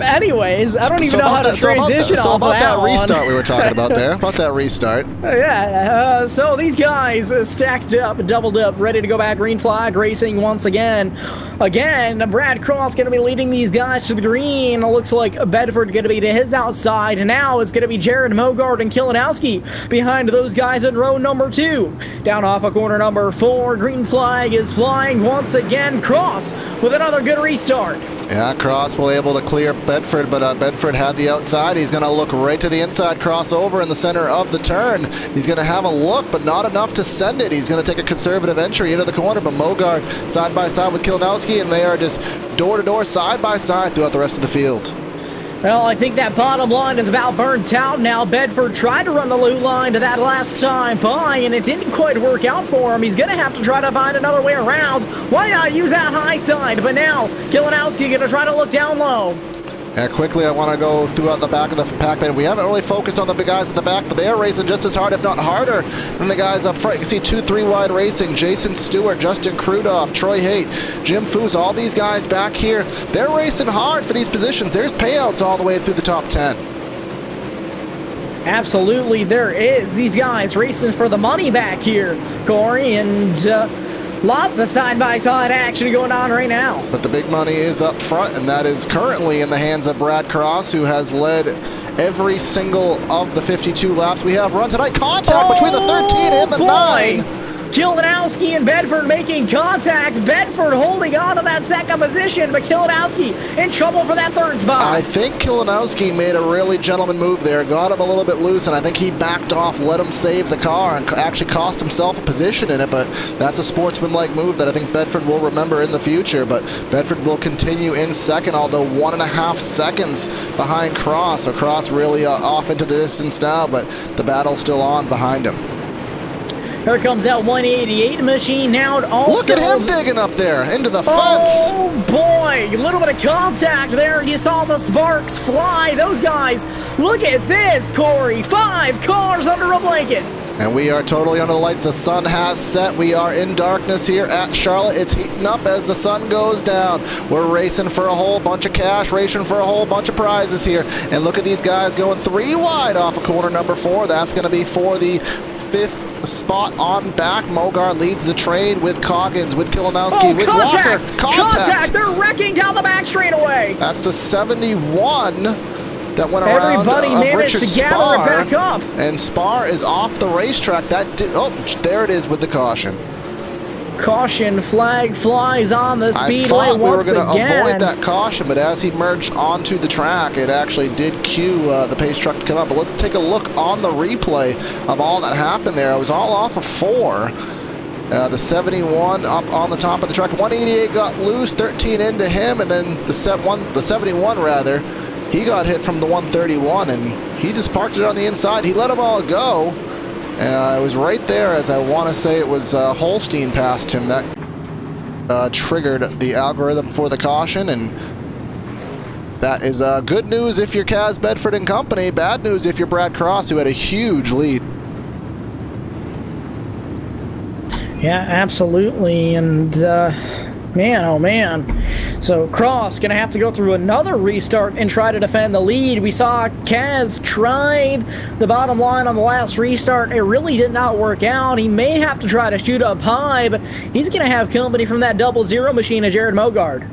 S1: anyways, I don't even know how to transition off
S2: about
S1: that
S2: restart we were talking about there. About that restart.
S1: Yeah, so these guys stacked up, doubled up, ready to go back green flag racing once again. Again, Brad Cross going to be leading these guys to the green. It looks like Bedford going to be to his outside. And now it's going to be Jared Mogard and Kilinowski behind those guys in row number 2. Down off of corner number 4, green flag is flying once again. Cross with another good restart.
S2: Yeah, Cross will able to clear Bedford, but Bedford had the outside. He's going to look right to the inside, cross over in the center of the turn. He's going to have a look, but not enough to send it. He's going to take a conservative entry into the corner, but Mogard side by side with Kilinowski, and they are just door to door, side by side throughout the rest of the field.
S1: Well, I think that bottom line is about burnt out now. Bedford tried to run the loop line to that last time by, and it didn't quite work out for him. He's going to have to try to find another way around. Why not use that high side? But now, Kilinowski going to try to look down low.
S2: And quickly, I want to go throughout the back of the pack, man. We haven't really focused on the big guys at the back, but they are racing just as hard, if not harder, than the guys up front. You can see 2-3 wide racing. Jason Stewart, Justin Krudoff, Troy Haight, Jim Foose, all these guys back here. They're racing hard for these positions. There's payouts all the way through the top 10.
S1: Absolutely, there is. These guys racing for the money back here, Corey, and lots of side-by-side action going on right now.
S2: But the big money is up front, and that is currently in the hands of Brad Cross, who has led every single of the 52 laps we have run tonight. Contact between the 13 and the 9.
S1: Kilinowski and Bedford making contact. Bedford holding on to that second position, but Kilinowski in trouble for that third spot.
S2: I think Kilinowski made a really gentleman move there, got him a little bit loose, and I think he backed off, let him save the car, and actually cost himself a position in it, but that's a sportsmanlike move that I think Bedford will remember in the future. But Bedford will continue in second, although 1.5 seconds behind Cross. So Cross really off into the distance now, but the battle's still on behind him.
S1: Here comes that 188 machine now. Also,
S2: look at him digging up there into the fence.
S1: Oh boy, a little bit of contact there. You saw the sparks fly. Those guys, look at this, Corey. 5 cars under a blanket.
S2: And we are totally under the lights. The sun has set. We are in darkness here at Charlotte. It's heating up as the sun goes down. We're racing for a whole bunch of cash, racing for a whole bunch of prizes here. And look at these guys going 3 wide off of corner number 4. That's going to be for the 5th spot on back. Mogard leads the trade with Coggins, with Kilinowski, with
S1: contact!
S2: Walker.
S1: Contact! They're wrecking down the back straightaway.
S2: That's the 71 that went
S1: Everybody
S2: around
S1: managed
S2: Richard
S1: to gather
S2: Spar,
S1: it back up.
S2: And Spar is off the racetrack. That did, oh, there it is with the caution.
S1: Caution flag flies on the Speedway once again.
S2: I thought we were going to avoid that caution, but as he merged onto the track, it actually did cue the pace truck to come up. But let's take a look on the replay of all that happened there. It was all off of 4. The 71 up on the top of the track. 188 got loose, 13 into him, and then the 71 rather, he got hit from the 131, and he just parked it on the inside. He let them all go. It was right there, as I want to say it was Holstein passed him. That triggered the algorithm for the caution, and that is good news if you're Kaz Bedford and company. Bad news if you're Brad Cross, who had a huge lead.
S1: Yeah, absolutely, and man, oh man. So Cross gonna have to go through another restart and try to defend the lead. We saw Kaz tried the bottom line on the last restart. It really did not work out. He may have to try to shoot up high, but he's gonna have company from that 00 machine of Jared Mogard.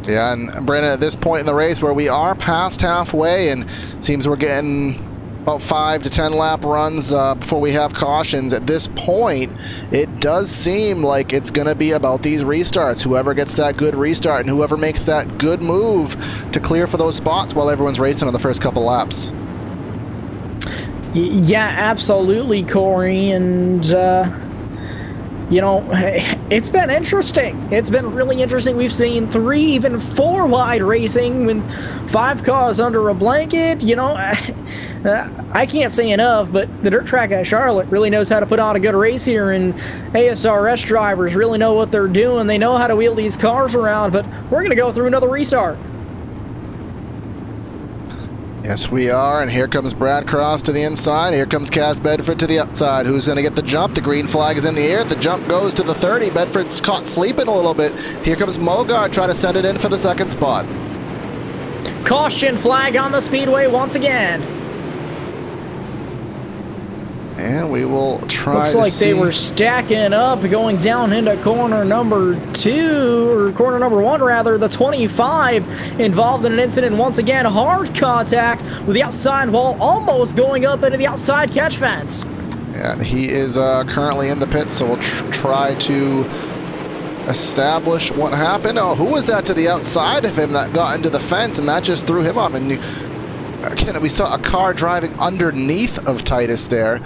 S2: Yeah, and Brandon, at this point in the race where we are past halfway and seems we're getting about 5 to 10 lap runs before we have cautions. At this point, it does seem like it's going to be about these restarts. Whoever gets that good restart and whoever makes that good move to clear for those spots while everyone's racing on the first couple laps.
S1: Yeah, absolutely, Corey, and you know, it's been interesting. It's been really interesting. We've seen 3, even 4 wide racing with 5 cars under a blanket. You know, I can't say enough, but the dirt track at Charlotte really knows how to put on a good race here, and ASRS drivers really know what they're doing. They know how to wheel these cars around, but we're going to go through another restart.
S2: Yes, we are, and here comes Brad Cross to the inside. Here comes Kaz Bedford to the outside. Who's going to get the jump? The green flag is in the air. The jump goes to the 30. Bedford's caught sleeping a little bit. Here comes Mogard trying to send it in for the second spot.
S1: Caution flag on the Speedway once again.
S2: And we will try
S1: Looks like they were stacking up, going down into corner number 2, or corner number 1 rather. The 25 involved in an incident once again. Hard contact with the outside wall, almost going up into the outside catch fence.
S2: And he is currently in the pit, so we'll try to establish what happened. Oh, who was that to the outside of him that got into the fence, and that just threw him up? And again, we saw a car driving underneath of Titus there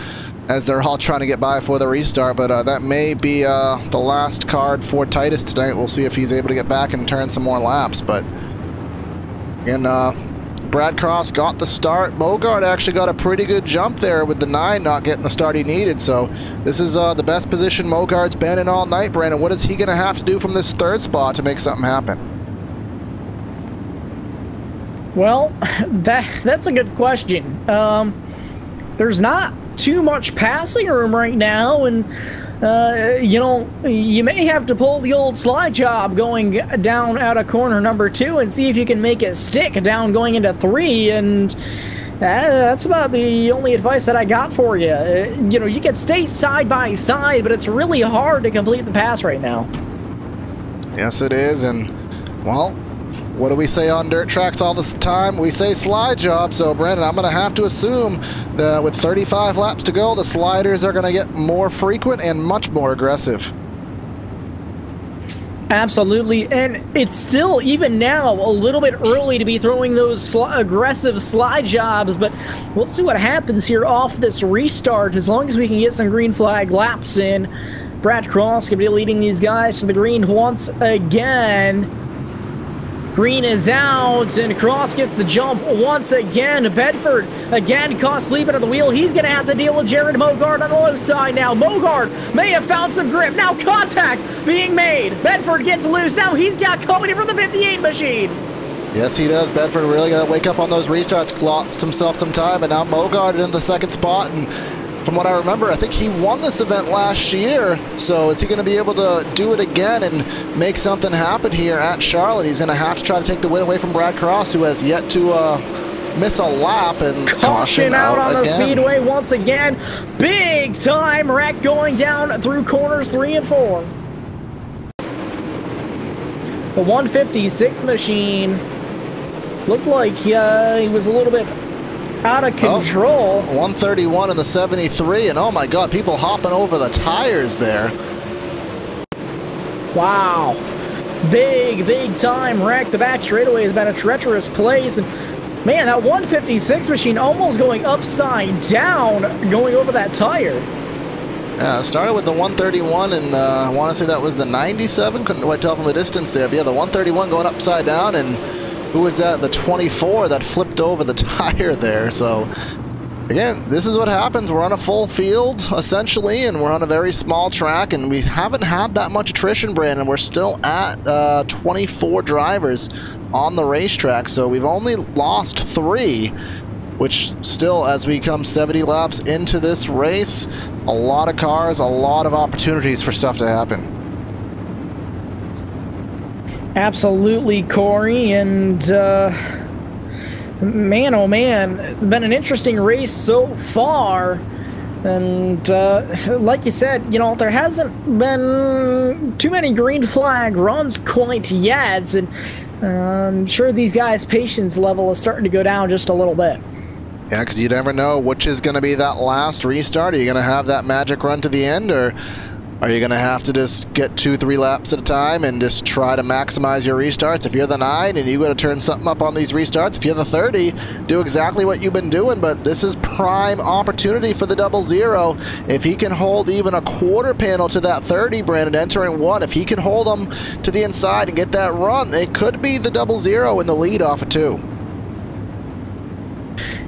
S2: as they're all trying to get by for the restart, but that may be the last card for Titus tonight. We'll see if he's able to get back and turn some more laps, but again, Brad Cross got the start. Mogard actually got a pretty good jump there with the 9 not getting the start he needed, so this is the best position Mogard's been in all night. Brandon, what is he going to have to do from this 3rd spot to make something happen?
S1: Well, that's a good question. There's not too much passing room right now, and you know, you may have to pull the old slide job going down out of corner number 2 and see if you can make it stick down going into 3, and that's about the only advice that I got for you. You know, you can stay side by side, but it's really hard to complete the pass right now.
S2: Yes, it is, and, well, what do we say on dirt tracks all this time? We say slide job, so Brandon, I'm going to have to assume that with 35 laps to go, the sliders are going to get more frequent and much more aggressive.
S1: Absolutely, and it's still, even now, a little bit early to be throwing those aggressive slide jobs, but we'll see what happens here off this restart. As long as we can get some green flag laps in, Brad Cross could be leading these guys to the green once again. Green is out, and Cross gets the jump once again. Bedford, again, caught sleeping at the wheel. He's going to have to deal with Jared Mogard on the low side now. Mogard may have found some grip. Now contact being made. Bedford gets loose. Now he's got company from the 58 machine.
S2: Yes, he does. Bedford really got to wake up on those restarts, lost himself some time, and now Mogard in the second spot. And from what I remember, I think he won this event last year, so is he going to be able to do it again and make something happen here at Charlotte? He's going to have to try to take the win away from Brad Cross, who has yet to miss a lap, and
S1: caution out on the Speedway once again. Big time wreck going down through corners 3 and 4. The 156 machine looked like he was a little bit out of control.
S2: 131 in the 73, and oh my god, people hopping over the tires there.
S1: Wow. Big time wreck. The back straightaway has been a treacherous place, and man, that 156 machine almost going upside down going over that tire.
S2: Yeah, it started with the 131, and I want to say that was the 97. Couldn't quite tell from a distance there, but yeah, the 131 going upside down, and who was that? The 24 that flipped over the tire there. So, again, this is what happens. We're on a full field, essentially, and we're on a very small track, and we haven't had that much attrition, Brandon. We're still at 24 drivers on the racetrack, so we've only lost 3, which still, as we come 70 laps into this race, a lot of cars, a lot of opportunities for stuff to happen.
S1: Absolutely, Corey, and man, oh man, it's been an interesting race so far, and like you said, you know, there hasn't been too many green flag runs quite yet, and I'm sure these guys' patience level is starting to go down just a little bit.
S2: Yeah, because you never know which is going to be that last restart. Are you going to have that magic run to the end, or are you going to have to just get 2-3 laps at a time and just try to maximize your restarts? If you're the 9 and you got to turn something up on these restarts, if you're the 30, do exactly what you've been doing, but this is prime opportunity for the 00. If he can hold even a quarter panel to that 30, Brandon, entering 1, if he can hold them to the inside and get that run, it could be the 00 in the lead off of 2.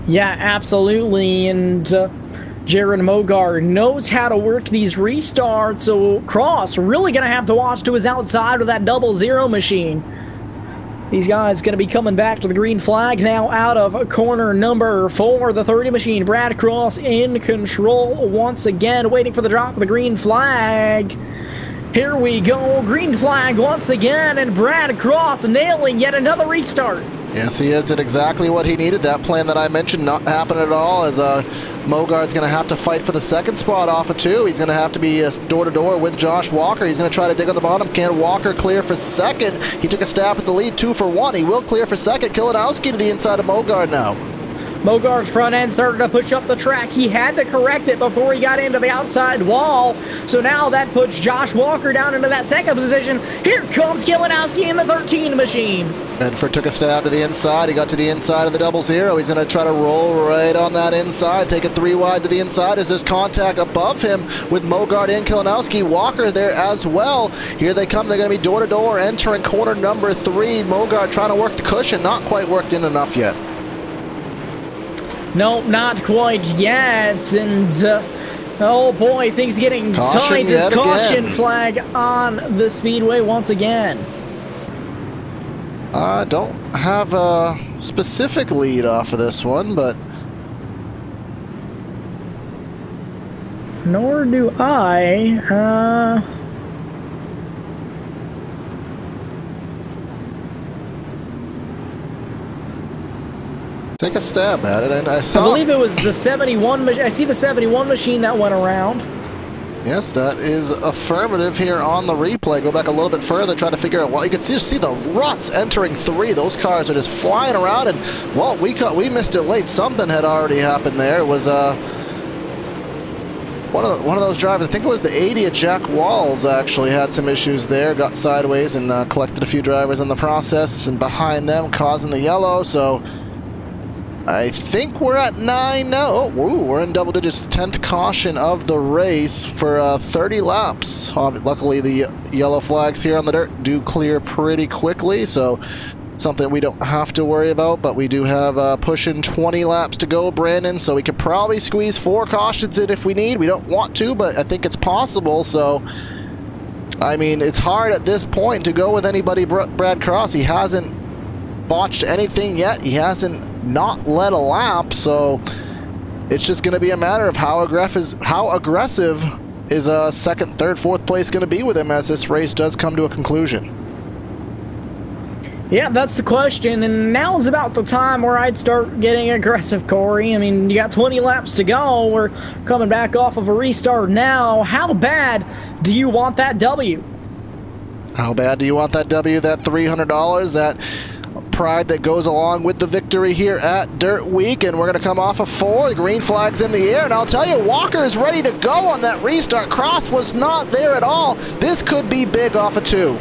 S1: Yeah, absolutely, and Jared Mogard knows how to work these restarts, so Cross really going to have to watch to his outside with that 00 machine. These guys going to be coming back to the green flag now out of corner number 4. The 30 machine, Brad Cross in control once again, waiting for the drop of the green flag. Here we go, green flag once again, and Brad Cross nailing yet another restart.
S2: Yes, he is. Did exactly what he needed. That plan that I mentioned not happening at all, as Mogard's going to have to fight for the second spot off of 2. He's going to have to be door-to-door with Josh Walker. He's going to try to dig on the bottom. Can Walker clear for second? He took a stab at the lead, 2 for 1. He will clear for second. Kilinowski to the inside of Mogard now.
S1: Mogard's front end started to push up the track. He had to correct it before he got into the outside wall. So now that puts Josh Walker down into that second position. Here comes Kilinowski in the 13 machine.
S2: Bedford took a stab to the inside. He got to the inside of the 00. He's going to try to roll right on that inside. Take it 3 wide to the inside as there's contact above him with Mogard and Kilinowski. Walker there as well. Here they come. They're going to be door-to-door entering corner number 3. Mogard trying to work the cushion. Not quite worked in enough yet.
S1: No, not quite yet, and oh boy, things getting tight. This caution flag on the Speedway once again.
S2: I don't have a specific lead off of this one, but
S1: nor do I.
S2: Take a stab at it, and I
S1: believe it was the 71. I see the 71 machine that went around.
S2: Yes, that is affirmative here on the replay. Go back a little bit further, try to figure out what you can see the ruts entering 3. Those cars are just flying around, and well, we missed it late. Something had already happened there. It was one of those drivers. I think it was the 80 at Jack Walls actually had some issues there. Got sideways and collected a few drivers in the process, and behind them causing the yellow. So I think we're at 9 now. Oh, woo, we're in double digits. 10th caution of the race for 30 laps. Luckily, the yellow flags here on the dirt do clear pretty quickly, so something we don't have to worry about. But we do have pushing 20 laps to go, Brandon, so we could probably squeeze 4 cautions in if we need. We don't want to, but I think it's possible. So, I mean, it's hard at this point to go with anybody. Brad Cross, he hasn't botched anything yet. He hasn't not led a lap, so it's just going to be a matter of how aggressive is second, third, fourth place going to be with him as this race does come to a conclusion.
S1: Yeah, that's the question, and now's about the time where I'd start getting aggressive, Corey. I mean, you got 20 laps to go. We're coming back off of a restart now. How bad do you want that W?
S2: How bad do you want that W, that $300, that pride that goes along with the victory here at Dirt Week? And we're going to come off of 4. The green flag's in the air, and I'll tell you, Walker is ready to go on that restart. Cross was not there at all. This could be big off of 2.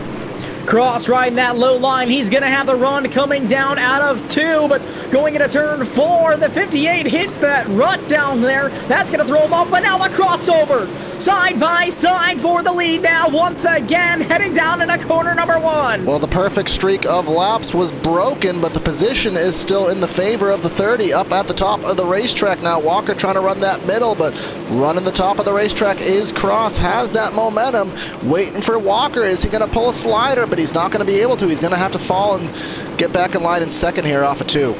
S1: Cross riding that low line. He's going to have the run coming down out of 2, but going into turn 4, the 58 hit that rut down there. That's going to throw him off, but now the crossover. Side by side for the lead now, once again, heading down into corner number 1.
S2: Well, the perfect streak of laps was broken, but the position is still in the favor of the 30 up at the top of the racetrack now. Walker trying to run that middle, but running the top of the racetrack is Cross. Has that momentum, waiting for Walker. Is he going to pull a slider? But he's not going to be able to. He's going to have to fall and get back in line in second here off of 2.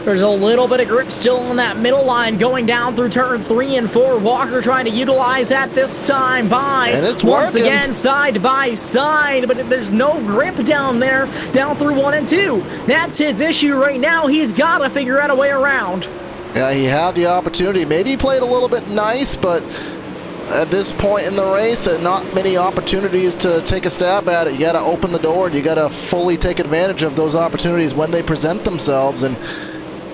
S1: There's a little bit of grip still on that middle line going down through turns 3 and 4. Walker trying to utilize that this time by,
S2: and it's
S1: once
S2: working
S1: again, side by side, but there's no grip down there, down through 1 and 2. That's his issue right now. He's got to figure out a way around.
S2: Yeah, he had the opportunity. Maybe he played a little bit nice, but at this point in the race, not many opportunities to take a stab at it. You got to open the door, and you got to fully take advantage of those opportunities when they present themselves. And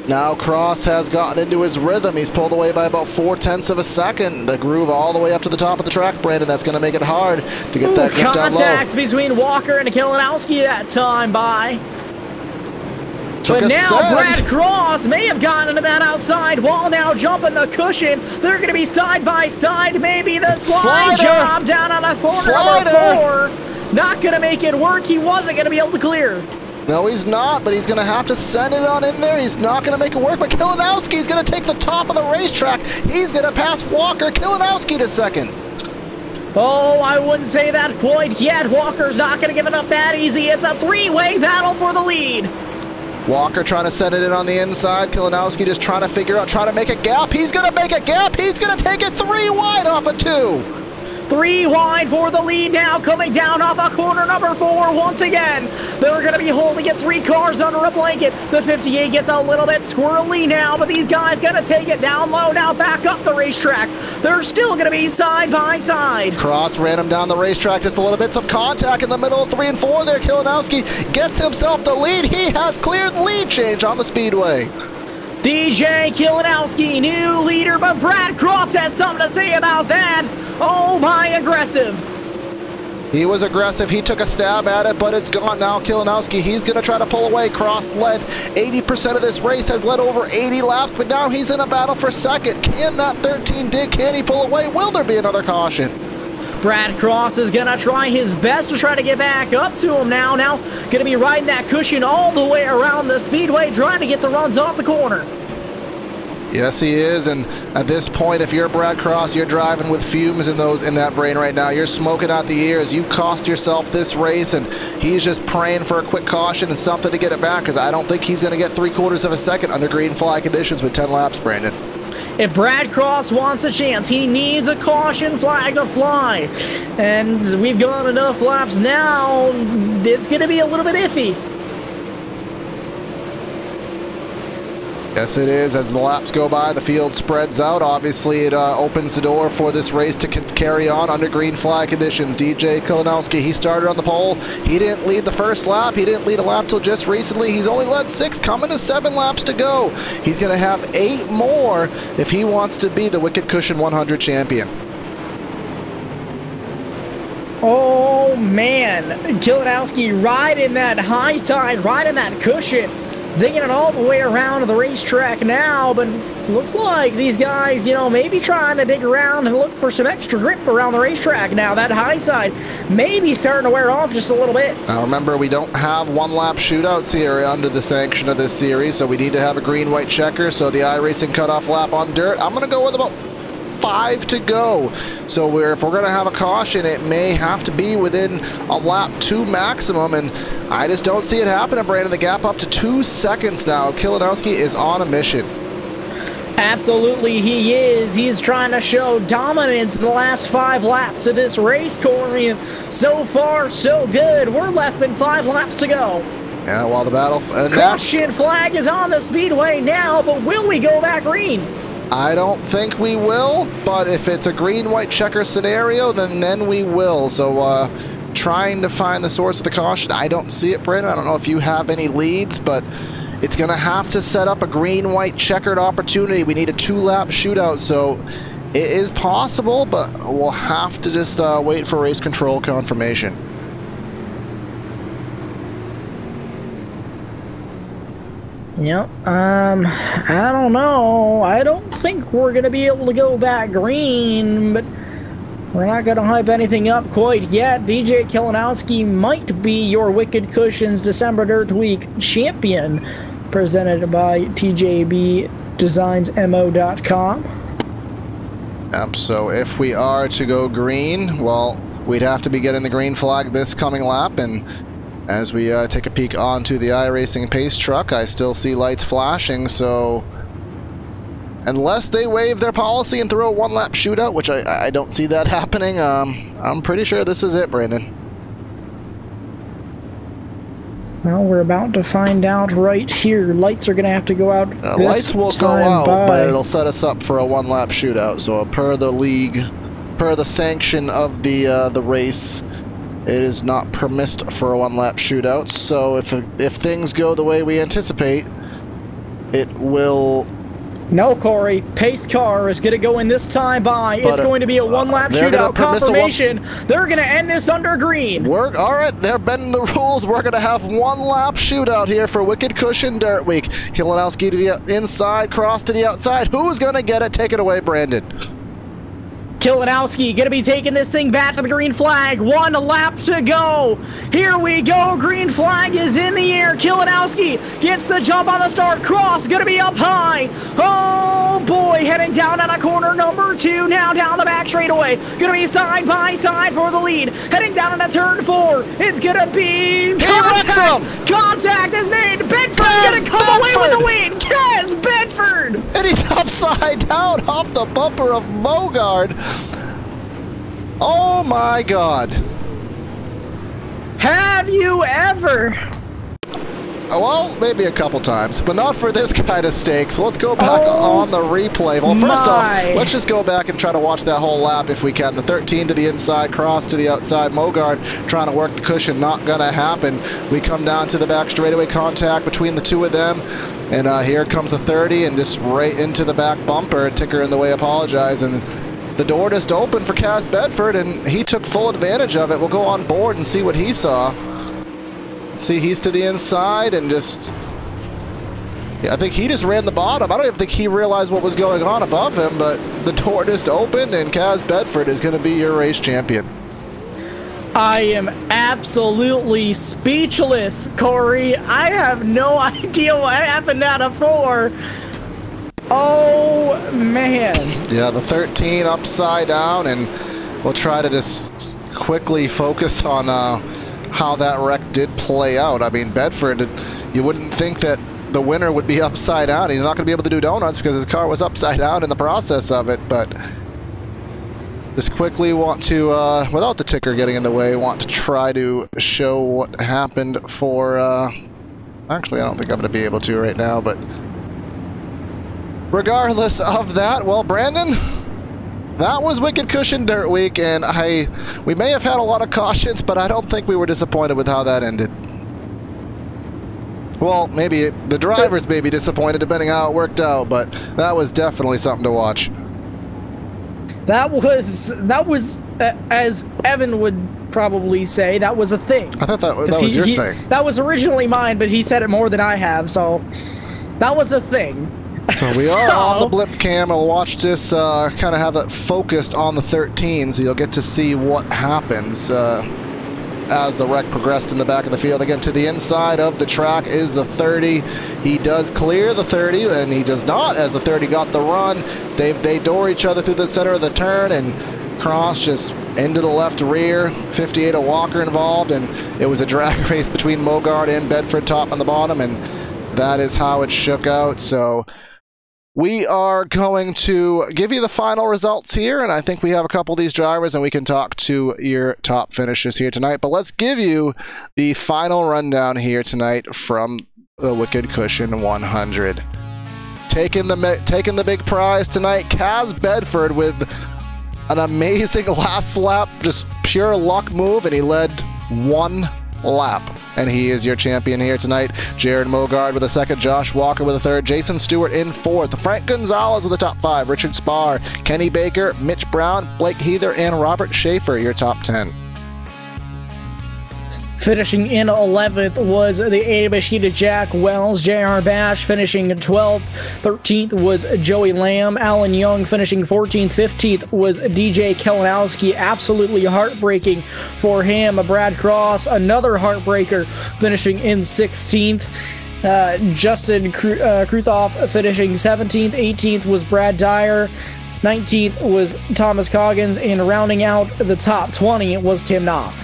S2: now Cross has gotten into his rhythm. He's pulled away by about 0.4 of a second. The groove all the way up to the top of the track, Brandon. That's going to make it hard to get that grip down low.
S1: Contact between Walker and Kalinowski that time by. But now Brad Cross may have gotten into that outside wall now, jumping the cushion. They're going to be side by side. Maybe the slide job down on a corner number 4. Not going to make it work. He wasn't going to be able to clear.
S2: No, he's not, but he's going to have to send it on in there. He's not going to make it work, but Kalinowski's going to take the top of the racetrack. He's going to pass Walker. Kalinowski to second.
S1: Oh, I wouldn't say that quite yet. Walker's not going to give it up that easy. It's a 3-way battle for the lead.
S2: Walker trying to send it in on the inside. Kalinowski just trying to make a gap. He's going to make a gap. He's going to take it 3 wide off of 2.
S1: 3 wide for the lead now, coming down off of corner number 4 once again. They're going to be holding it 3 cars under a blanket. The 58 gets a little bit squirrely now, but these guys going to take it down low now, back up the racetrack. They're still going to be side by side.
S2: Cross ran him down the racetrack just a little bit. Some contact in the middle of 3 and 4 there. Kalinowski gets himself the lead. He has cleared lead change on the Speedway.
S1: DJ Kalinowski, new leader, but Brad Cross has something to say about that. Oh my, aggressive.
S2: He was aggressive. He took a stab at it, but it's gone now. Kalinowski, he's going to try to pull away. Cross led 80% of this race, has led over 80 laps, but now he's in a battle for second. Can that 13 dig? Can he pull away? Will there be another caution?
S1: Brad Cross is going to try his best to try to get back up to him now. Now, going to be riding that cushion all the way around the Speedway, trying to get the runs off the corner.
S2: Yes, he is, and at this point, if you're Brad Cross, you're driving with fumes in that brain right now. You're smoking out the ears. You cost yourself this race, and he's just praying for a quick caution and something to get it back, because I don't think he's going to get 3/4 of a second under green flag conditions with 10 laps, Brandon.
S1: If Brad Cross wants a chance, he needs a caution flag to fly, and we've gone enough laps now, it's going to be a little bit iffy.
S2: Yes, it is. As the laps go by, the field spreads out. Obviously, it opens the door for this race to carry on under green flag conditions. DJ Kalinowski, he started on the pole. He didn't lead the first lap. He didn't lead a lap till just recently. He's only led 6, coming to 7 laps to go. He's going to have 8 more if he wants to be the Wicked Cushion 100 champion.
S1: Oh, man. Kalinowski right in that high side, right in that cushion. Digging it all the way around the racetrack now, but looks like these guys, you know, maybe trying to dig around and look for some extra grip around the racetrack now. That high side maybe starting to wear off just a little bit.
S2: Now remember, we don't have one-lap shootouts here under the sanction of this series, so we need to have a green-white checker, so the iRacing cutoff lap on dirt. I'm going to go with about 5 to go. So if we're going to have a caution, it may have to be within a lap 2 maximum, and I just don't see it happening, Brandon. The gap up to 2 seconds now. Kalinowski is on a mission.
S1: Absolutely he is. He's trying to show dominance in the last 5 laps of this race, Corey. So far, so good. We're less than 5 laps to go.
S2: Yeah, while the battle...
S1: Caution flag is on the Speedway now, but will we go back green?
S2: I don't think we will, but if it's a green-white checker scenario, then we will. So trying to find the source of the caution, I don't see it, Brandon. I don't know if you have any leads, but it's going to have to set up a green-white checkered opportunity. We need a 2-lap shootout, so it is possible, but we'll have to just wait for race control confirmation.
S1: Yep, I don't know. I don't think we're going to be able to go back green, but we're not going to hype anything up quite yet. DJ Kalinowski might be your Wicked Cushions December Dirt Week champion, presented by TJB DesignsMO.com.
S2: Yep, so if we are to go green, well, we'd have to be getting the green flag this coming lap, and as we take a peek onto the iRacing pace truck, I still see lights flashing, so unless they waive their policy and throw a 1-lap shootout, which I don't see that happening, I'm pretty sure this is it, Brandon.
S1: Well, we're about to find out right here. Lights are going to have to go out.
S2: Lights will go out, but it'll set us up for a 1-lap shootout. So per the league, per the sanction of the race, it is not permitted for a 1-lap shootout. So if things go the way we anticipate, it will...
S1: No, Corey. Pace car is going to go in this time by. It's going to be a 1-lap shootout confirmation. They're going to end this under green.
S2: All right, they're bending the rules. We're going to have 1-lap shootout here for Wicked Cushion Dirt Week. Kalinowski to the inside, Cross to the outside. Who's going to get it? Take it away, Brandon.
S1: Kalinowski going to be taking this thing back to the green flag. 1 lap to go. Here we go. Green flag is in the air. Kalinowski gets the jump on the start. Cross going to be up high. Oh boy, heading down on a corner number 2. Now down the back straightaway. Going to be side by side for the lead. Heading down into turn 4. It's going to be contact. Contact is made. Bedford going to come away with the win. Kaz Bedford.
S2: And he's upside down off the bumper of Mogard. Oh my God.
S1: Have you ever?
S2: Well, maybe a couple times, but not for this kind of stakes. Let's go back on the replay. Well, first off, let's just go back and try to watch that whole lap if we can. The 13 to the inside, Cross to the outside, Mogard trying to work the cushion, not gonna happen. We come down to the back straightaway, contact between the two of them, and here comes the 30 and just right into the back bumper. Ticker in the way, apologize, and the door just opened for Kaz Bedford, and he took full advantage of it. We'll go on board and see what he saw. See, he's to the inside and just... Yeah, I think he just ran the bottom. I don't even think he realized what was going on above him, but the door just opened, and Kaz Bedford is going to be your race champion.
S1: I am absolutely speechless, Corey. I have no idea what happened out of 4. Oh man.
S2: Yeah, the 13 upside down, and we'll try to just quickly focus on how that wreck did play out. I mean, Bedford, you wouldn't think that the winner would be upside down. He's not going to be able to do donuts because his car was upside down in the process of it, but just quickly want to, without the ticker getting in the way, want to try to show what happened for, actually I don't think I'm going to be able to right now, but regardless of that, well, Brandon, that was Wicked Cushion Dirt Week, and we may have had a lot of cautions, but I don't think we were disappointed with how that ended. Well, maybe the drivers may be disappointed depending how it worked out, but that was definitely something to watch.
S1: That was as Evan would probably say, that was a thing.
S2: I thought that was your saying.
S1: That was originally mine, but he said it more than I have, so that was a thing.
S2: So we are on the blimp cam. We'll watch this, kind of have that focused on the 13, so you'll get to see what happens as the wreck progressed in the back of the field. Again, to the inside of the track is the 30. He does clear the 30, and he does not, as the 30 got the run. They door each other through the center of the turn, and cross just into the left rear. 58 of Walker involved, and it was a drag race between Mogard and Bedford, top and the bottom, and that is how it shook out. So we are going to give you the final results here, and I think we have a couple of these drivers, and we can talk to your top finishers here tonight. But let's give you the final rundown here tonight from the Wicked Cushion 100. Taking the big prize tonight, Kaz Bedford with an amazing last lap, just pure luck move, and he led one lap, and he is your champion here tonight. Jared Mogard with a second, Josh Walker with a third, Jason Stewart in fourth, Frank Gonzalez with a top 5, Richard Spar, Kenny Baker, Mitch Brown, Blake Heather, and Robert Schaefer, your top 10.
S1: Finishing in 11th was the Machita Jack Wells. J.R. Bash finishing 12th. 13th was Joey Lamb. Alan Young finishing 14th. 15th was DJ Kalinowski. Absolutely heartbreaking for him. Brad Cross, another heartbreaker, finishing in 16th. Justin Kruthoff finishing 17th. 18th was Brad Dyer. 19th was Thomas Coggins. And rounding out the top 20 was Tim Knopf.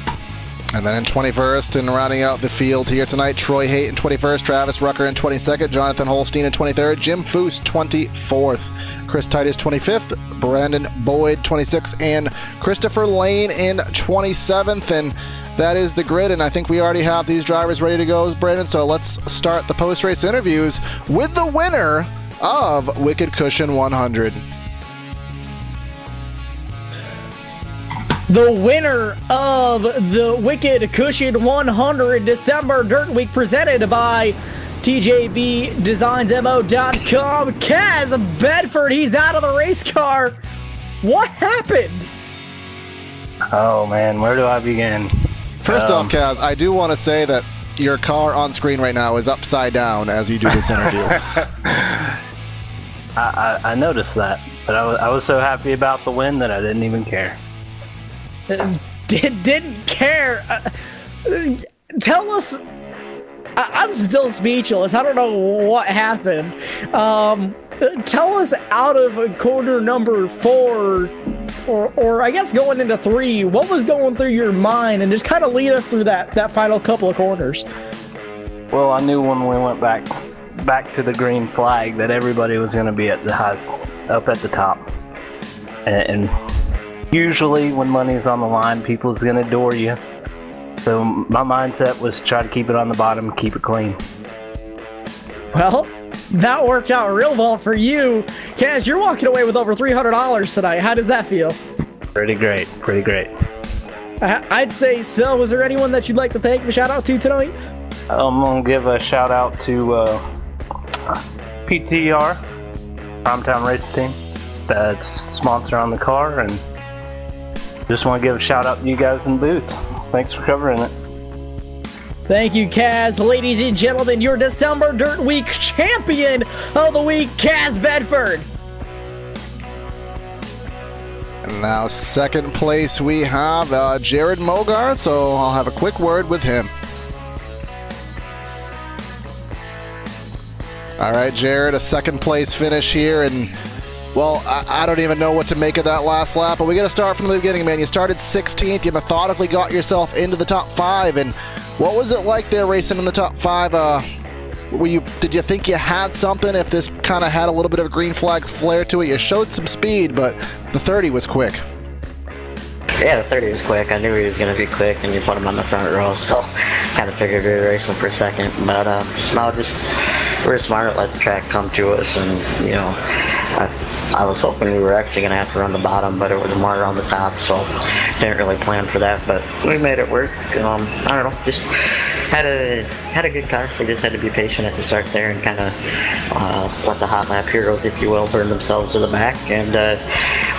S2: And then in 21st, and rounding out the field here tonight, Troy Haight in 21st, Travis Rucker in 22nd, Jonathan Holstein in 23rd, Jim Foose 24th, Chris Titus 25th, Brandon Boyd 26th, and Christopher Lane in 27th. And that is the grid, and I think we already have these drivers ready to go, Brandon, so let's start the post-race interviews with the winner of Wicked Cushion 100.
S1: The winner of the Wicked Cushion 100 December Dirt Week, presented by TJB DesignsMO.com, Kaz Bedford. He's out of the race car. What happened?
S4: Oh man, where do I begin?
S2: First off, Kaz, I do want to say that your car on screen right now is upside down as you do this interview.
S4: I noticed that, but I was so happy about the win that I didn't even care.
S1: Didn't care. Tell us. I'm still speechless. I don't know what happened. Tell us, out of corner number 4, or I guess going into 3, what was going through your mind, and just kind of lead us through that final couple of corners.
S4: Well, I knew when we went back to the green flag that everybody was going to be at the highest, up at the top, and usually when money's on the line, people's going to door you. So my mindset was to try to keep it on the bottom, keep it clean.
S1: Well, that worked out real well for you. Kaz, you're walking away with over $300 tonight. How does that feel?
S4: Pretty great, pretty great.
S1: I'd say so. Was there anyone that you'd like to thank and shout out to tonight?
S4: I'm going to give a shout out to PTR, Primetime Racing Team, that's sponsor on the car, and just want to give a shout out to you guys in the booth. Thanks for covering it.
S1: Thank you, Kaz. Ladies and gentlemen, your December Dirt Week champion of the week, Kaz Bedford.
S2: And now second place we have Jared Mogard, so I'll have a quick word with him. All right, Jared, a second place finish here, and Well, I don't even know what to make of that last lap, but we got to start from the beginning, man. You started 16th. You methodically got yourself into the top 5, and what was it like there racing in the top 5? Did you think you had something if this kind of had a little bit of a green flag flair to it? You showed some speed, but the 30 was quick.
S5: Yeah, the 30 was quick. I knew he was going to be quick, and you put him on the front row, so kind of figured we were racing for second. But no, just we were smart, let the track come to us, and you know, I was hoping we were actually going to have to run the bottom, but it was more around the top, so didn't really plan for that. But we made it work. I don't know, just had a good car. We just had to be patient at the start there and kind of let the hot lap heroes, if you will, burn themselves to the back, and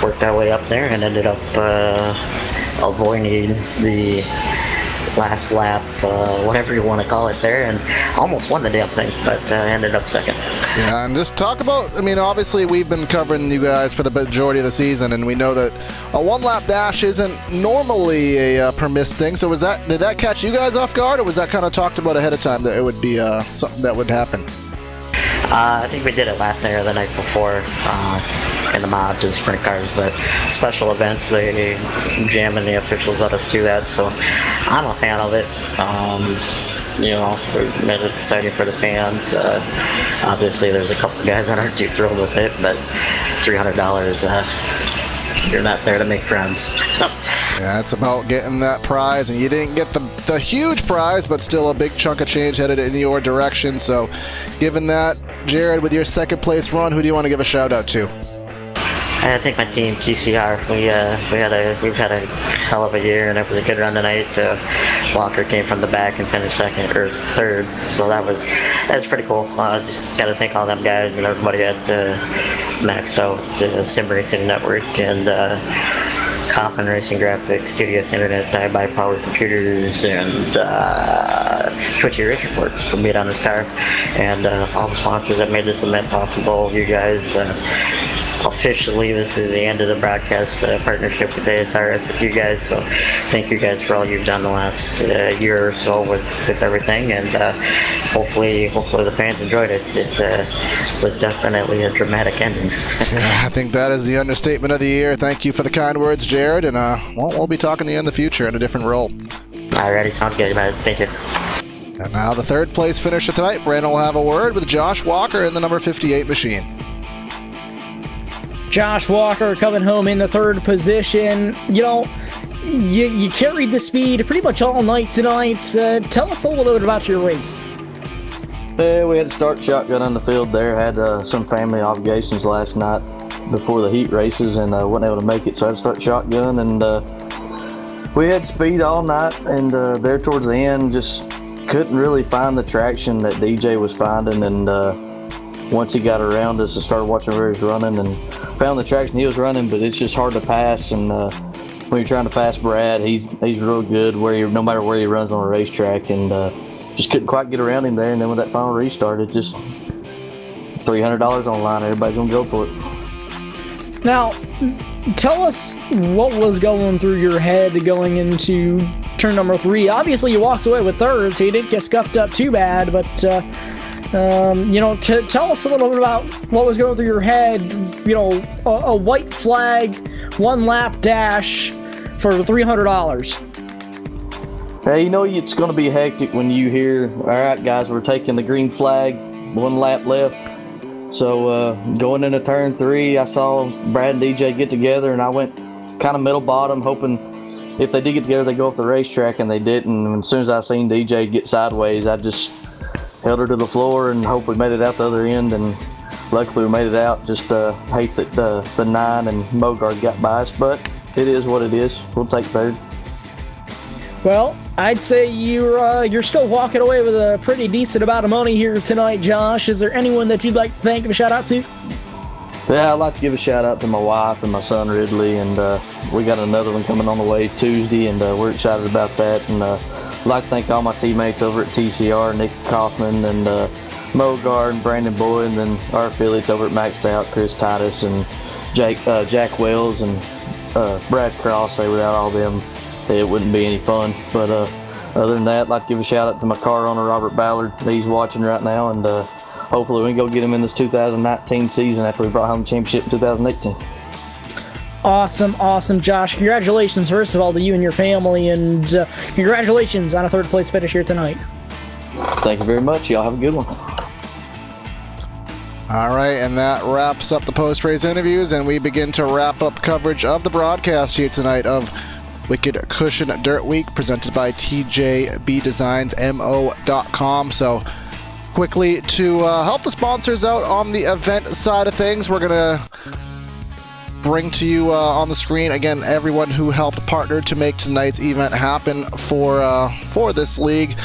S5: worked our way up there and ended up avoiding the last lap, whatever you want to call it there, and almost won the damn thing, but ended up second.
S2: Yeah, and just talk about, I mean, obviously we've been covering you guys for the majority of the season, and we know that a one-lap dash isn't normally a permissed thing, so did that catch you guys off guard, or was that kind of talked about ahead of time that it would be something that would happen?
S5: I think we did it last night or the night before in the mods and sprint cars, but special events, they jamming the officials let us do that, so I'm a fan of it. You know, we made it exciting for the fans. Obviously, there's a couple guys that aren't too thrilled with it, but $300, you're not there to make friends.
S2: Yeah, it's about getting that prize, and you didn't get the huge prize, but still a big chunk of change headed in your direction. So, given that, Jared, with your second place run, who do you want to give a shout out to?
S5: I think my team, TCR, we've had a hell of a year, and it was a good run tonight. Walker came from the back and finished second or third, so that was pretty cool. Just got to thank all them guys and everybody at Maxed Out Sim Racing Network and Coffin Racing Graphics, Studios Internet, Die-By Power Computers, and Twitchy Rich Reports for being on this car, and all the sponsors that made this event possible. You guys. Officially, this is the end of the broadcast partnership with ASR with you guys, so thank you guys for all you've done the last year or so with everything, and hopefully the fans enjoyed it. It was definitely a dramatic ending.
S2: Yeah, I think that is the understatement of the year. Thank you for the kind words, Jared, and we'll be talking to you in the future in a different role.
S5: Alrighty, sounds good, guys. Thank you.
S2: And now the third place finisher tonight, Brandon will have a word with Josh Walker in the number 58 machine.
S1: Josh Walker coming home in the third position. You know, you carried the speed pretty much all night tonight. Tell us a little bit about your race.
S4: Yeah, we had to start shotgun on the field there. Had some family obligations last night before the heat races, and wasn't able to make it, so I had to start shotgun. And we had speed all night, and there towards the end, just couldn't really find the traction that DJ was finding. And once he got around us, I started watching where he was running and found the traction he was running, but it's just hard to pass. And when you're trying to pass Brad, he's real good no matter where he runs on a racetrack, and just couldn't quite get around him there. And then with that final restart, it just $300 on the line. Everybody's gonna go for it.
S1: Now, tell us what was going through your head going into turn number 3. Obviously, you walked away with third, so you didn't get scuffed up too bad, but you know, tell us a little bit about what was going through your head. You know, a white flag, one lap dash for $300.
S4: Hey, you know it's going to be hectic when you hear, all right, guys, we're taking the green flag, one lap left. So going into turn 3, I saw Brad and DJ get together, and I went kind of middle bottom, hoping if they did get together, they'd go off the racetrack, and they didn't. And as soon as I seen DJ get sideways, I just held her to the floor and hope we made it out the other end, and luckily we made it out. Just hate that the 9 and Mogard got by us, but it is what it is. We'll take third.
S1: Well, I'd say you're still walking away with a pretty decent amount of money here tonight, Josh. Is there anyone that you'd like to thank and a shout out to?
S4: Yeah, I'd like to give a shout out to my wife and my son Ridley, and we got another one coming on the way Tuesday, and we're excited about that. And I'd like to thank all my teammates over at TCR, Nick Kaufman and Mogard and Brandon Boyd, and then our affiliates over at Maxed Out, Chris Titus and Jack Wells and Brad Cross. Without all them, it wouldn't be any fun. But other than that, I'd like to give a shout out to my car owner Robert Ballard. He's watching right now, and
S6: hopefully we can go get him in this 2019 season after we brought home the championship in 2018.
S1: Awesome, awesome, Josh. Congratulations, first of all, to you and your family, and congratulations on a third-place finish here tonight.
S6: Thank you very much. Y'all have a good one.
S2: All right, and that wraps up the post-race interviews, and we begin to wrap up coverage of the broadcast here tonight of Wicked Cushion Dirt Week, presented by TJB Designs, mo.com. So quickly, to help the sponsors out on the event side of things, we're going to bring to you on the screen, again, everyone who helped partner to make tonight's event happen for this league.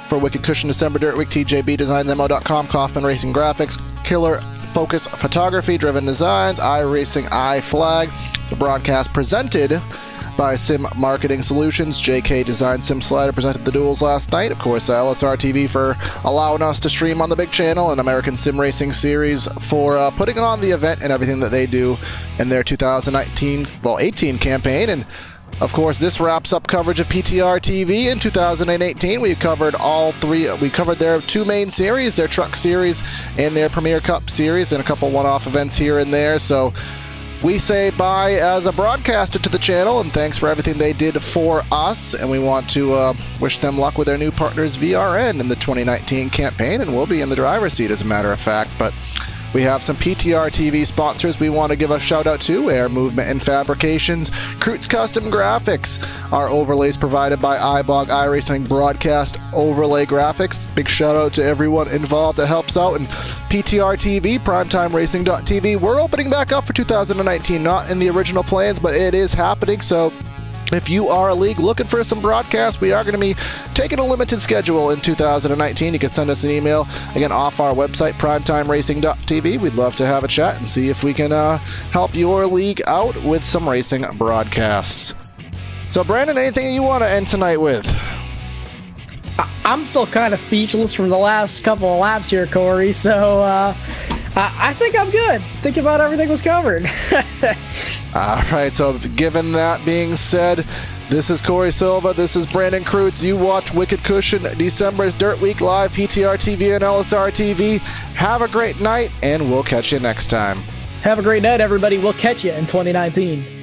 S2: For Wicked Cushion December Dirt Week, TJB Designs, mo.com, Kaufman Racing Graphics, Killer Focus Photography, Driven Designs, iRacing, iFlag. The broadcast presented by Sim Marketing Solutions. JK Design Sim Slider presented the duels last night. Of course, LSRTV for allowing us to stream on the big channel, and American Sim Racing Series for putting on the event and everything that they do in their 2018 campaign. And of course, this wraps up coverage of PTRTV in 2018. We covered all three. We covered their two main series, their Truck Series and their Premier Cup Series, and a couple one-off events here and there. So we say bye as a broadcaster to the channel, and thanks for everything they did for us. And we want to wish them luck with their new partners, VRN, in the 2019 campaign, and we'll be in the driver's seat, as a matter of fact. But we have some PTRTV sponsors we want to give a shout out to: Air Movement and Fabrications, Krutz Custom Graphics, our overlays provided by iBlog iRacing Broadcast Overlay Graphics. Big shout out to everyone involved that helps out. And PTRTV, PrimetimeRacing.tv. We're opening back up for 2019, not in the original plans, but it is happening. So if you are a league looking for some broadcasts, we are going to be taking a limited schedule in 2019. You can send us an email, again, off our website, PrimetimeRacing.tv. We'd love to have a chat and see if we can help your league out with some racing broadcasts. So, Brandon, anything you want to end tonight with?
S1: I'm still kind of speechless from the last couple of laps here, Corey, so I think I'm good. Think about everything was covered.
S2: All right, so given that being said, this is Corey Silva, this is Brandon Krutz. You watch Wicked Cushion December's Dirt Week live, PTRTV and LSRTV. Have a great night, and we'll catch you next time.
S1: Have a great night, everybody. We'll catch you in 2019.